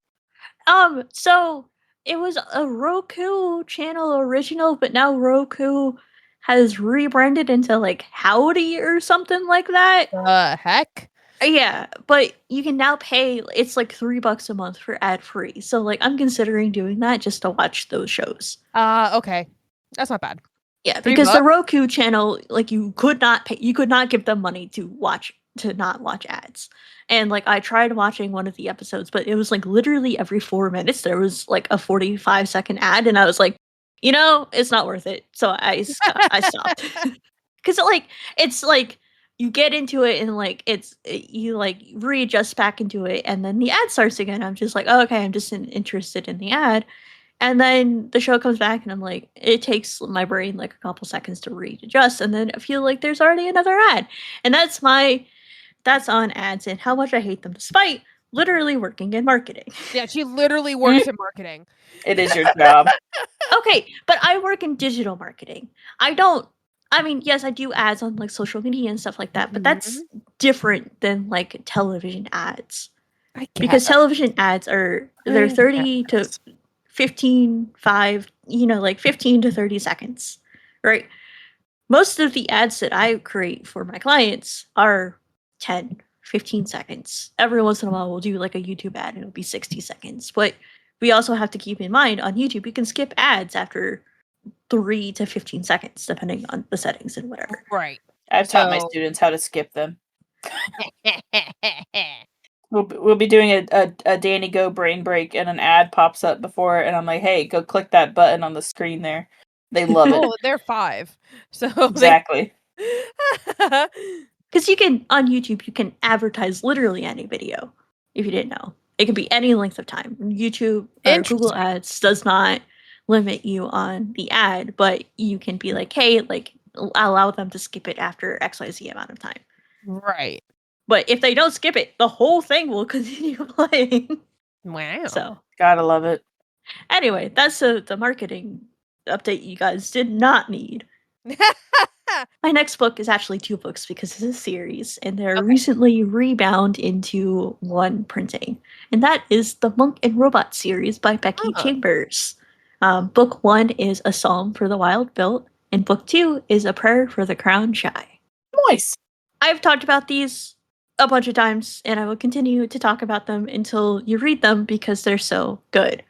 So it was a Roku channel original, but now Roku has rebranded into like Howdy or something like that. Heck? Yeah, but you can now pay. It's like $3 a month for ad free. So like I'm considering doing that just to watch those shows. Okay, that's not bad. Yeah, because the Roku channel, like you could not give them money to not watch ads. And like I tried watching one of the episodes, but it was like literally every 4 minutes there was like a 45-second ad, and I was like, it's not worth it. So I stopped. Because it's like you get into it and like you like readjust back into it, and then the ad starts again. I'm just like, oh, okay, I'm just interested in the ad. And then the show comes back and I'm like, it takes my brain like a couple seconds to readjust, and then I feel like there's already another ad. And that's on ads and how much I hate them, despite literally working in marketing. Yeah, she literally works in marketing. It is your job. Okay, but I work in digital marketing. Yes, I do ads on like social media and stuff like that, but that's different than like television ads. Because television ads they're 30 to 15 to 30 seconds, right? Most of the ads that I create for my clients are 10, 15 seconds. Every once in a while we'll do like a YouTube ad and it'll be 60 seconds. But we also have to keep in mind on YouTube you can skip ads after 3 to 15 seconds depending on the settings and whatever. Right. I've taught my students how to skip them. We'll be doing a Danny Go brain break and an ad pops up before and I'm like, hey, go click that button on the screen there. They love it. Oh, they're 5. So exactly. Because you can, on YouTube, you can advertise literally any video, if you didn't know. It can be any length of time. YouTube or Google Ads does not limit you on the ad, but you can be like, hey, like, allow them to skip it after XYZ amount of time. Right. But if they don't skip it, the whole thing will continue playing. Wow. So. Gotta love it. Anyway, that's the marketing update you guys did not need. My next book is actually 2 books because it's a series, and they're recently rebound into one printing. And that is the Monk and Robot series by Becky Chambers. Book 1 is A Psalm for the Wild Built, and book 2 is A Prayer for the Crowned Shy. Nice. I've talked about these a bunch of times, and I will continue to talk about them until you read them because they're so good.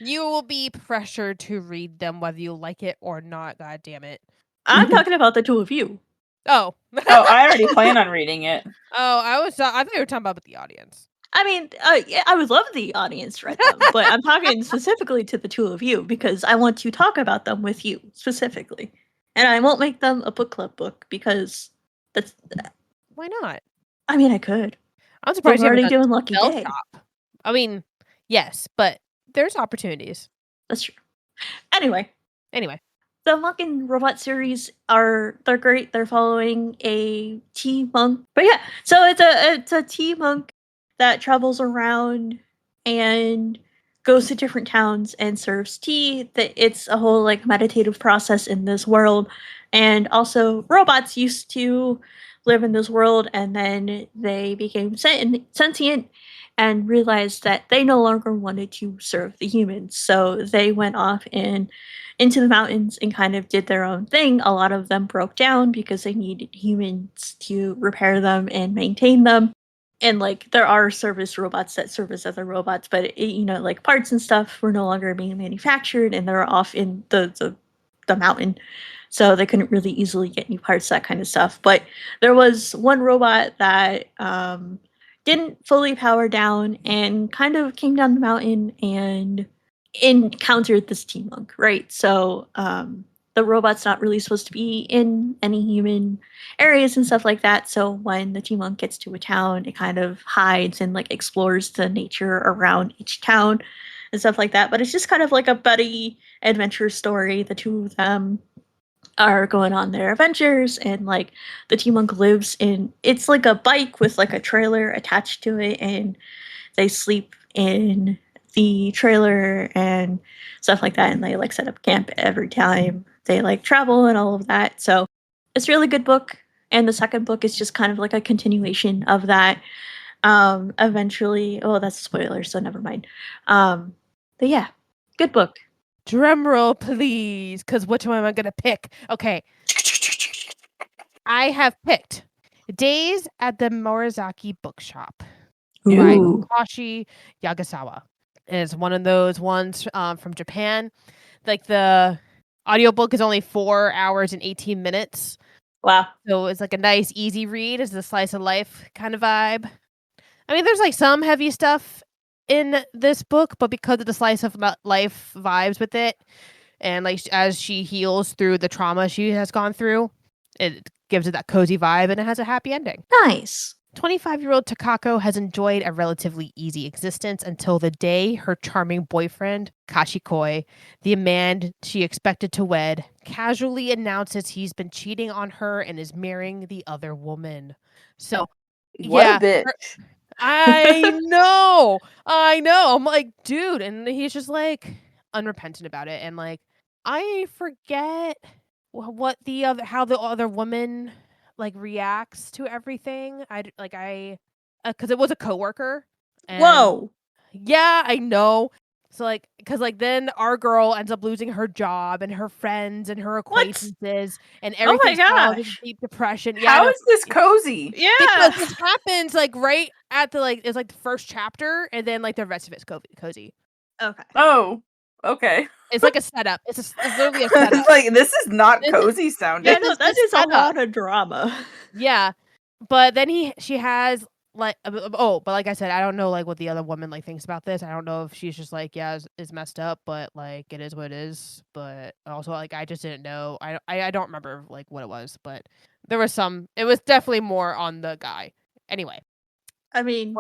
You will be pressured to read them whether you like it or not. God damn it! I'm talking about the 2 of you. Oh, I already plan on reading it. Oh, I thought you were talking about the audience. I mean, yeah, I would love the audience read them, but I'm talking specifically to the two of you because I want to talk about them with you specifically. And I won't make them a book club book because that's... Why not? I mean, I could. I'm surprised We're you haven't already doing Lucky Day. Spellshop. I mean, yes, but there's opportunities. That's true. Anyway. The fucking robot series they're great. They're following a tea monk. But yeah, so it's a tea monk that travels around and goes to different towns and serves tea. That it's a whole like meditative process in this world. And also robots used to live in this world and then they became sentient and realized that they no longer wanted to serve the humans. So they went off into the mountains and kind of did their own thing. A lot of them broke down because they needed humans to repair them and maintain them. And like there are service robots that service other robots, but like parts and stuff were no longer being manufactured and they're off in the mountain. So they couldn't really easily get new parts, that kind of stuff. But there was one robot that didn't fully power down and kind of came down the mountain and encountered this tea monk, right? So the robot's not really supposed to be in any human areas and stuff like that. So when the tea monk gets to a town, it kind of hides and like explores the nature around each town and stuff like that. But it's just kind of like a buddy adventure story. The two of them are going on their adventures, and like the tea monk lives in, it's like a bike with like a trailer attached to it, and they sleep in the trailer and stuff like that, and they like set up camp every time they like travel and all of that. So it's a really good book, and the second book is just kind of like a continuation of that. Eventually, oh, that's a spoiler, so never mind. But yeah, good book. Drum roll, please, because which one am I gonna pick? Okay, I have picked Days at the Morizaki Bookshop by Koshi Yagasawa. It's one of those ones from Japan. Like the audiobook is only 4 hours and 18 minutes. Wow. So it's like a nice, easy read. It's a slice of life kind of vibe. I mean, there's like some heavy stuff in this book, but because of the slice of life vibes with it, and like as she heals through the trauma she has gone through, it gives it that cozy vibe, and it has a happy ending. Nice. 25-year-old Takako has enjoyed a relatively easy existence until the day her charming boyfriend, Kashikoi, the man she expected to wed, casually announces he's been cheating on her and is marrying the other woman. So, what yeah, a bitch. I know. I'm like, dude, and he's just like unrepentant about it, and like I forget how the other woman like reacts to everything. Because it was a coworker. And whoa. Yeah, I know. So like, because like then our girl ends up losing her job and her friends and her acquaintances and everything's in deep depression. Yeah, how is this cozy? Yeah, because it happens like right at the like it's like the first chapter, and then like the rest of it's cozy. Okay. Oh, okay. It's like a setup. It's literally a setup. It's like this is not cozy sounding. Yeah, no, that is a lot of drama. Yeah, but then she has like but like I said, I don't know like what the other woman like thinks about this. I don't know if she's just like is messed up, but like it is what it is. But also like I just didn't know. I don't remember like what it was, but there was some. It was definitely more on the guy. Anyway, I mean,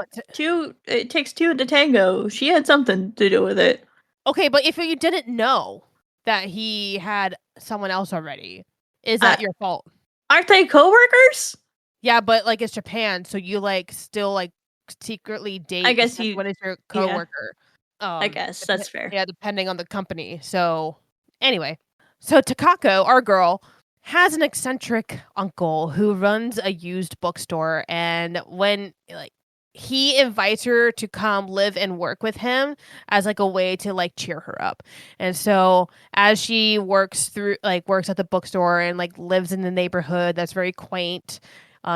it takes two to tango. She had something to do with it. Okay, but if you didn't know that he had someone else already, is that your fault? Aren't they coworkers? Yeah, but like it's Japan, so you like still like secretly date. I guess when it's your coworker. Yeah. I guess that's fair. Yeah, depending on the company. So anyway, so Takako, our girl, has an eccentric uncle who runs a used bookstore, and when like he invites her to come live and work with him as like a way to like cheer her up. And so as she works at the bookstore and like lives in the neighborhood that's very quaint,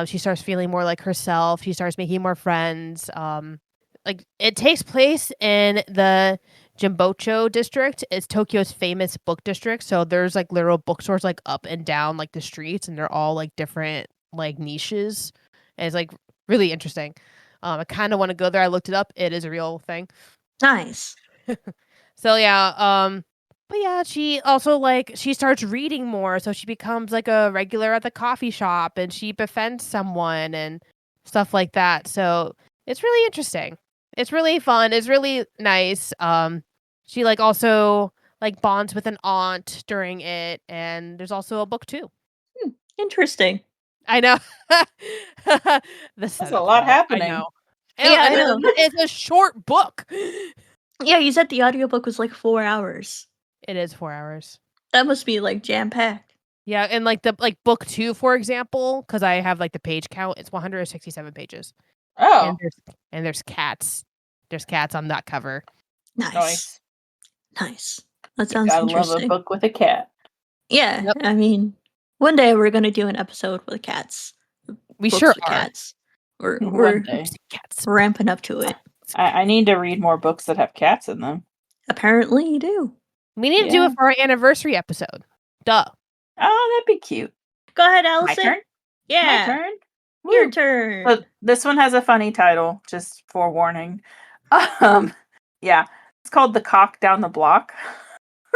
she starts feeling more like herself. She starts making more friends. Like it takes place in the Jimbocho district. It's Tokyo's famous book district. So there's like literal bookstores like up and down like the streets, and they're all like different like niches. And it's like really interesting. I kind of want to go there. I looked it up. It is a real thing. Nice. So yeah, but yeah, she also she starts reading more, so she becomes like a regular at the coffee shop, and she befriends someone and stuff like that. So it's really interesting. It's really fun. It's really nice. She also bonds with an aunt during it, and there's also a book too. Interesting. I know. The That's a setup, lot though. I happening. know. Yeah, I know. It's a short book. Yeah, you said the audiobook was like 4 hours. It is 4 hours. That must be like jam-packed. Yeah, and the book 2, for example, because I have the page count, it's 167 pages. Oh, And there's cats. There's cats on that cover. Nice. That You sounds gotta love a interesting. book with a cat. Yeah, Yep. I mean, one day we're gonna do an episode with cats. We Books sure with are. cats. We're One day. Cats. ramping up to it. I need to read more books that have cats in them. Apparently you do. We need to do Yeah. it for our anniversary episode. Duh. Oh, that'd be cute. Go ahead, My Alyson. turn? Yeah. My turn? Your Woo. turn. So this one has a funny title, just forewarning. Yeah. It's called The Cock Down the Block.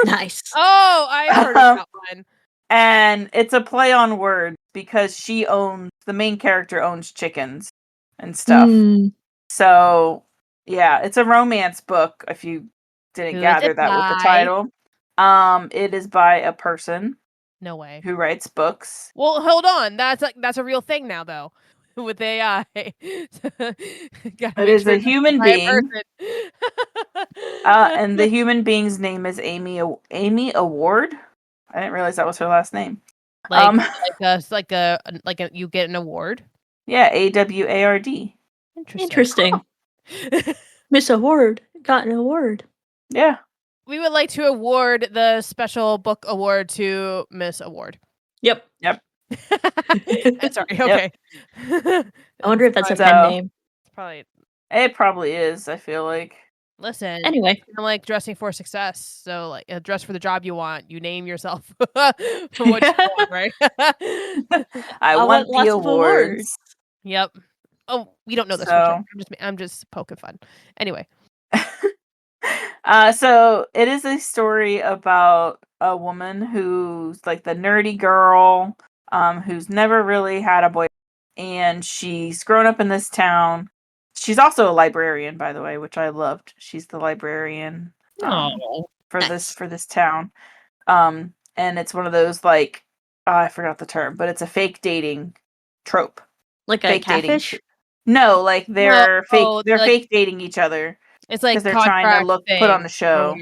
Nice. Oh, I heard of that one. And it's a play on words because the main character owns chickens and stuff. So, yeah, it's a romance book if you didn't Who is gather it that with the by? title. It is by a person No way. who writes books. Well, hold on. That's a real thing now, though, with AI. It is a human being. And the human being's name is Amy Award. I didn't realize that was her last name. you get an award. Yeah, AWARD. Interesting. Miss Award got an award. Yeah. We would like to award the special book award to Miss Award. Yep. Sorry. Okay. I wonder if that's a pen name. It probably is. I feel like. Listen. Anyway, I'm dressing for success. So dress for the job you want. You name yourself for what you want, right? I want the awards. Yep. Oh, we don't know this. So. I'm just poking fun. Anyway. So it is a story about a woman who's the nerdy girl, who's never really had a boyfriend, and she's grown up in this town. She's also a librarian, by the way, which I loved. She's the librarian for this town. And it's one of those I forgot the term, but it's a fake dating trope. Like a catfish? No, they're fake. They're fake dating each other. It's because they're trying to put on the show.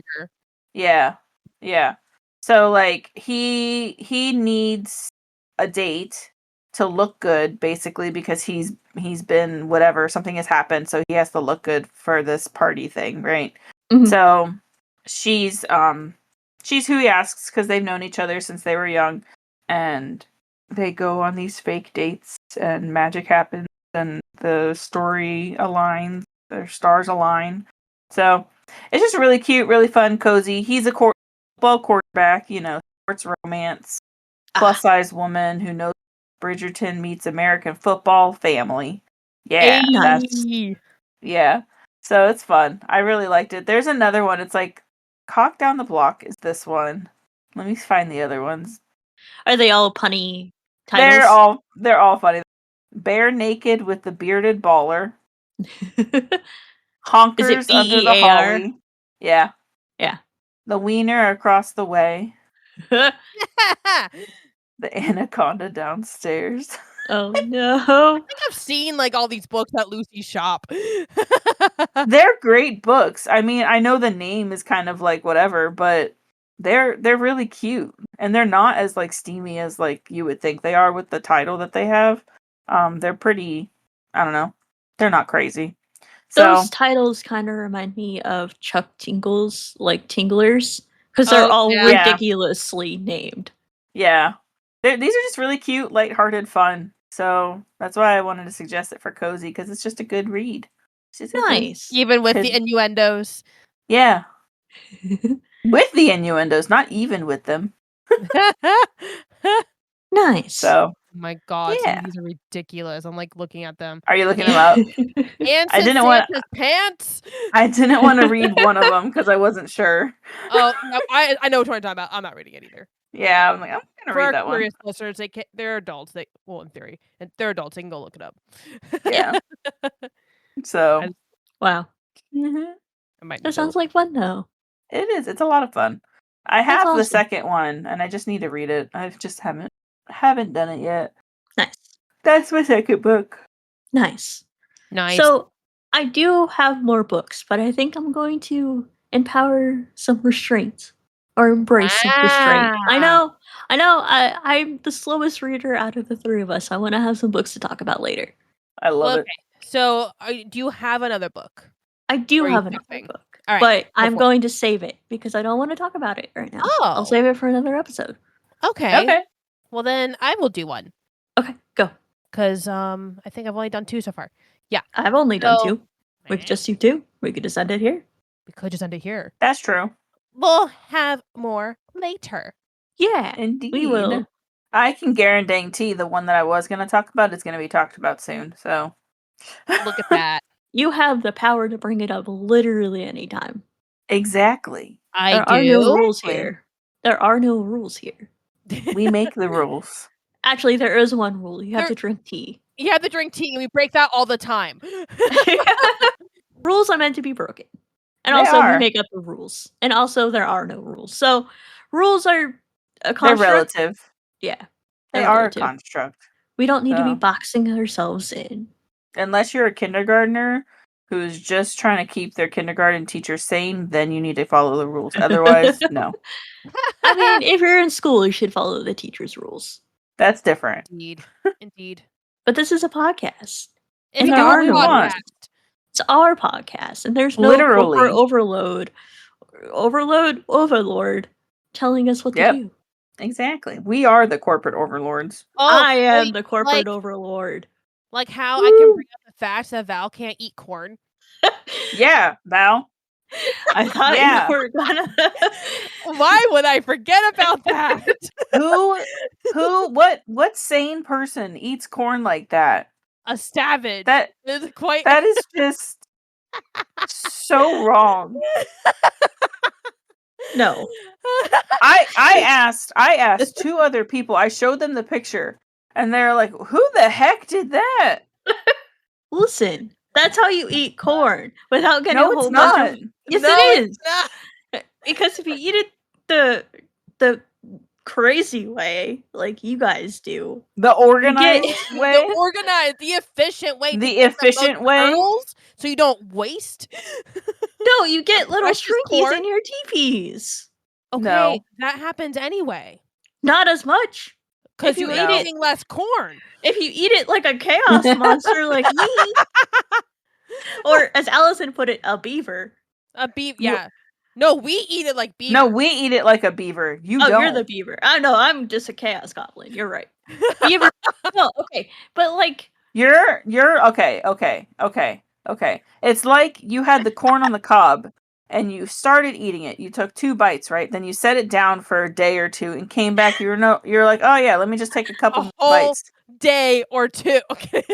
Yeah. So he needs a date to look good, basically, because he's been whatever, something has happened, so he has to look good for this party thing, right? Mm-hmm. So she's who he asks because they've known each other since they were young, and they go on these fake dates, and magic happens, and the story aligns, their stars align. So it's just really cute, really fun, cozy. He's a football quarterback, sports romance, plus-size woman who knows Bridgerton meets American football family. Yeah, yeah. So it's fun. I really liked it. There's another one. It's Cock Down the Block is this one. Let me find the other ones. Are they all punny titles? They're all funny. Bare Naked with the Bearded Baller. Honkers Under the Holly. Yeah. The Wiener Across the Way. The Anaconda Downstairs. Oh no. I think I've seen all these books at Lucy's shop. They're great books. I mean, I know the name is kind of whatever, but they're really cute. And they're not as steamy as you would think they are with the title that they have. They're pretty, I don't know. They're not crazy. Those titles kind of remind me of Chuck Tingle's Tinglers, because they're all ridiculously named. Yeah. These are just really cute, lighthearted fun. So that's why I wanted to suggest it for Cozy, because it's just a good read. Nice. Even with the innuendos. Yeah. With the innuendos, not even with them. Nice. So, Oh my God, some yeah. of these are ridiculous. I'm like looking at them. Are you looking them up? And I didn't want. Santa's pants. I didn't want to read one of them because I wasn't sure. Oh, no, I know what you're talking about. I'm not reading it either. Yeah, I'm like, I'm gonna For read our that one. curious listeners, they're adults. Well, in theory, and they're adults. They can go look it up. Yeah. So. Wow. Mhm. I might. That sounds like fun, though. It is. It's a lot of fun. I That's have the awesome. second one, and I just need to read it. I just haven't done it yet. Nice. That's my second book. Nice. Nice. So, I do have more books, but I think I'm going to empower some restraint. Or embrace some restraint. I know. I'm the slowest reader out of the three of us. I want to have some books to talk about later. I love it. So, do you have another book? I do Or are you have another thinking? book. All right, But go I'm for it. going to save it because I don't want to talk about it right now. I'll Oh. save it for another episode. Okay. Okay. Well, then I will do one Okay, go. because I think I've only done 2 so far. Yeah, I've only done So- 2. We could just do 2. We could just end it here. we could just end it here. That's true. We'll have more later. Yeah, Indeed. we will. I can guarantee the one that I was going to talk about is going to be talked about soon. So. Look at that. You have the power to bring it up literally anytime. Exactly. I There are no do. rules Exactly. here. There are no rules here. We make the rules. Actually, there is one rule. You have There- to drink tea. You have to drink tea, and we break that all the time. Rules are meant to be broken. And They also, are. we make up the rules. And also, there are no rules. So, rules are a They're construct. relative. Yeah. They they're are a relative. construct. We don't need to be So. boxing ourselves in. Unless you're a kindergartner who's just trying to keep their kindergarten teacher sane, then you need to follow the rules. Otherwise, no. I mean, if you're in school, you should follow the teacher's rules. That's different. Indeed. But this is a podcast. It's And We there do are what we no want. rules. It's our podcast, and there's no Literally. corporate overlord telling us what Yep. to do. Exactly. We are the corporate overlords. Oh, I am wait, the corporate like- overlord. Like how I can bring up the fact that Val can't eat corn. Yeah, Val. I thought Yeah. you were gonna. Why would I forget about that? What sane person eats corn like that? A savage. That is quite. that is just so wrong. No. I asked 2 other people. I showed them the picture, and they're like, "Who the heck did that?" Listen, that's how you eat corn without getting No, a whole it's not. bunch of. Yes, No, it it's is. not. Because if you eat it the crazy way, like you guys do, The organized get- way. The organized, the efficient way. to The get the efficient most way? kernels so you don't waste. no, you get little precious shrinkies corn? in your teepees. Okay, No. that happens anyway. Not as much. Because If you you're eat it- eating less corn. If you eat it like a chaos monster like me, or as Alyson put it, a beaver. A beef, yeah. No, we eat it like beef. No, we eat it like a beaver. You Oh, don't. you're the beaver. I know, I'm just a chaos goblin. You're right. Beaver. No, okay, but like You're okay. It's like you had the corn on the cob and you started eating it. You took 2 bites, right? Then you set it down for a day or 2 and came back. You're like, oh yeah, let me just take a couple A more whole- bites. Day or 2. Okay.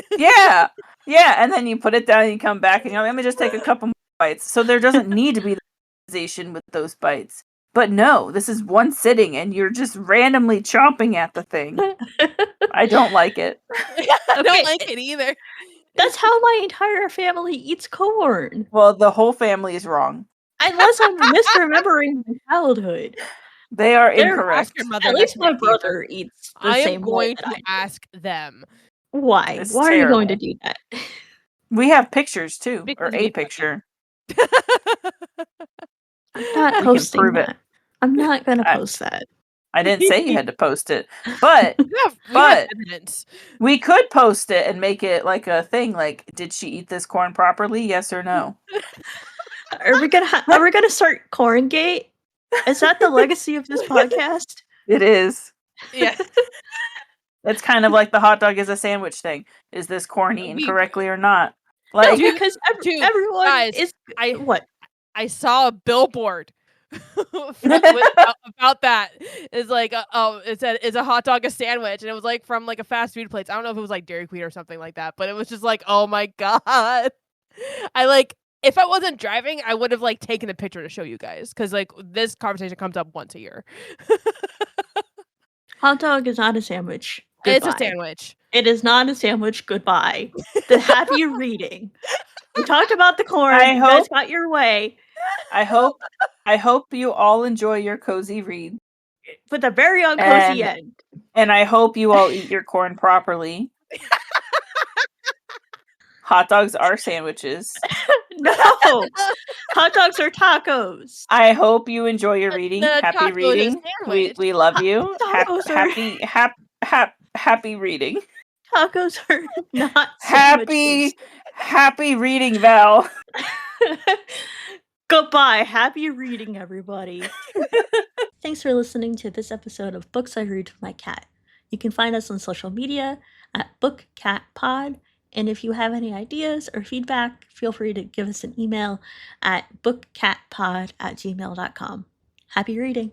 Yeah, and then you put it down and you come back and you're like, let me just take a couple more bites. So there doesn't need to be the organization with those bites. But no, this is one sitting and you're just randomly chomping at the thing. I don't like it. I Okay. don't like it either. that's how my entire family eats corn. Well, the whole family is wrong. Unless I'm misremembering my childhood. They are They're incorrect. Ask your mother. At least next my time you see her. brother eats the I am same way going that to I do. ask them. Why? It's Why are you going to terrible. do that? We have pictures too, Because or we a have them. picture. I'm not We can posting prove it. that. I'm not gonna I- post that. I didn't say you had to post it, but We have But- evidence. we could post it and make it like a thing. Like, did she eat this corn properly? Yes or no? Are we gonna start Corngate? Is that the legacy of this podcast? It is. Yeah. It's kind of like the hot dog is a sandwich thing. Is this corn eaten We- correctly or not? No, Like, Dude, because dude, everyone guys, is I what? I saw a billboard about that is like, it's a hot dog, a sandwich, and it was like from like a fast food place. I don't know if it was like Dairy Queen or something like that, but it was just like, oh my god. I like, if I wasn't driving, I would have like taken a picture to show you guys, because like this conversation comes up once a year. Hot dog is not a sandwich. Goodbye. It's a sandwich. It is not a sandwich. Goodbye. The happy reading. We talked about the corn. You guys got your way. I hope you all enjoy your cozy read. With a very uncozy end. And I hope you all eat your corn properly. Hot dogs are sandwiches. No. Hot dogs are tacos. I hope you enjoy your reading. Happy reading. We love you. Happy reading. Tacos are not sandwiches. Happy reading, Val. Goodbye. Happy reading, everybody. Thanks for listening to this episode of Books I Read with My Cat. You can find us on social media at BookCatPod. And if you have any ideas or feedback, feel free to give us an email at bookcatpod@gmail.com. Happy reading.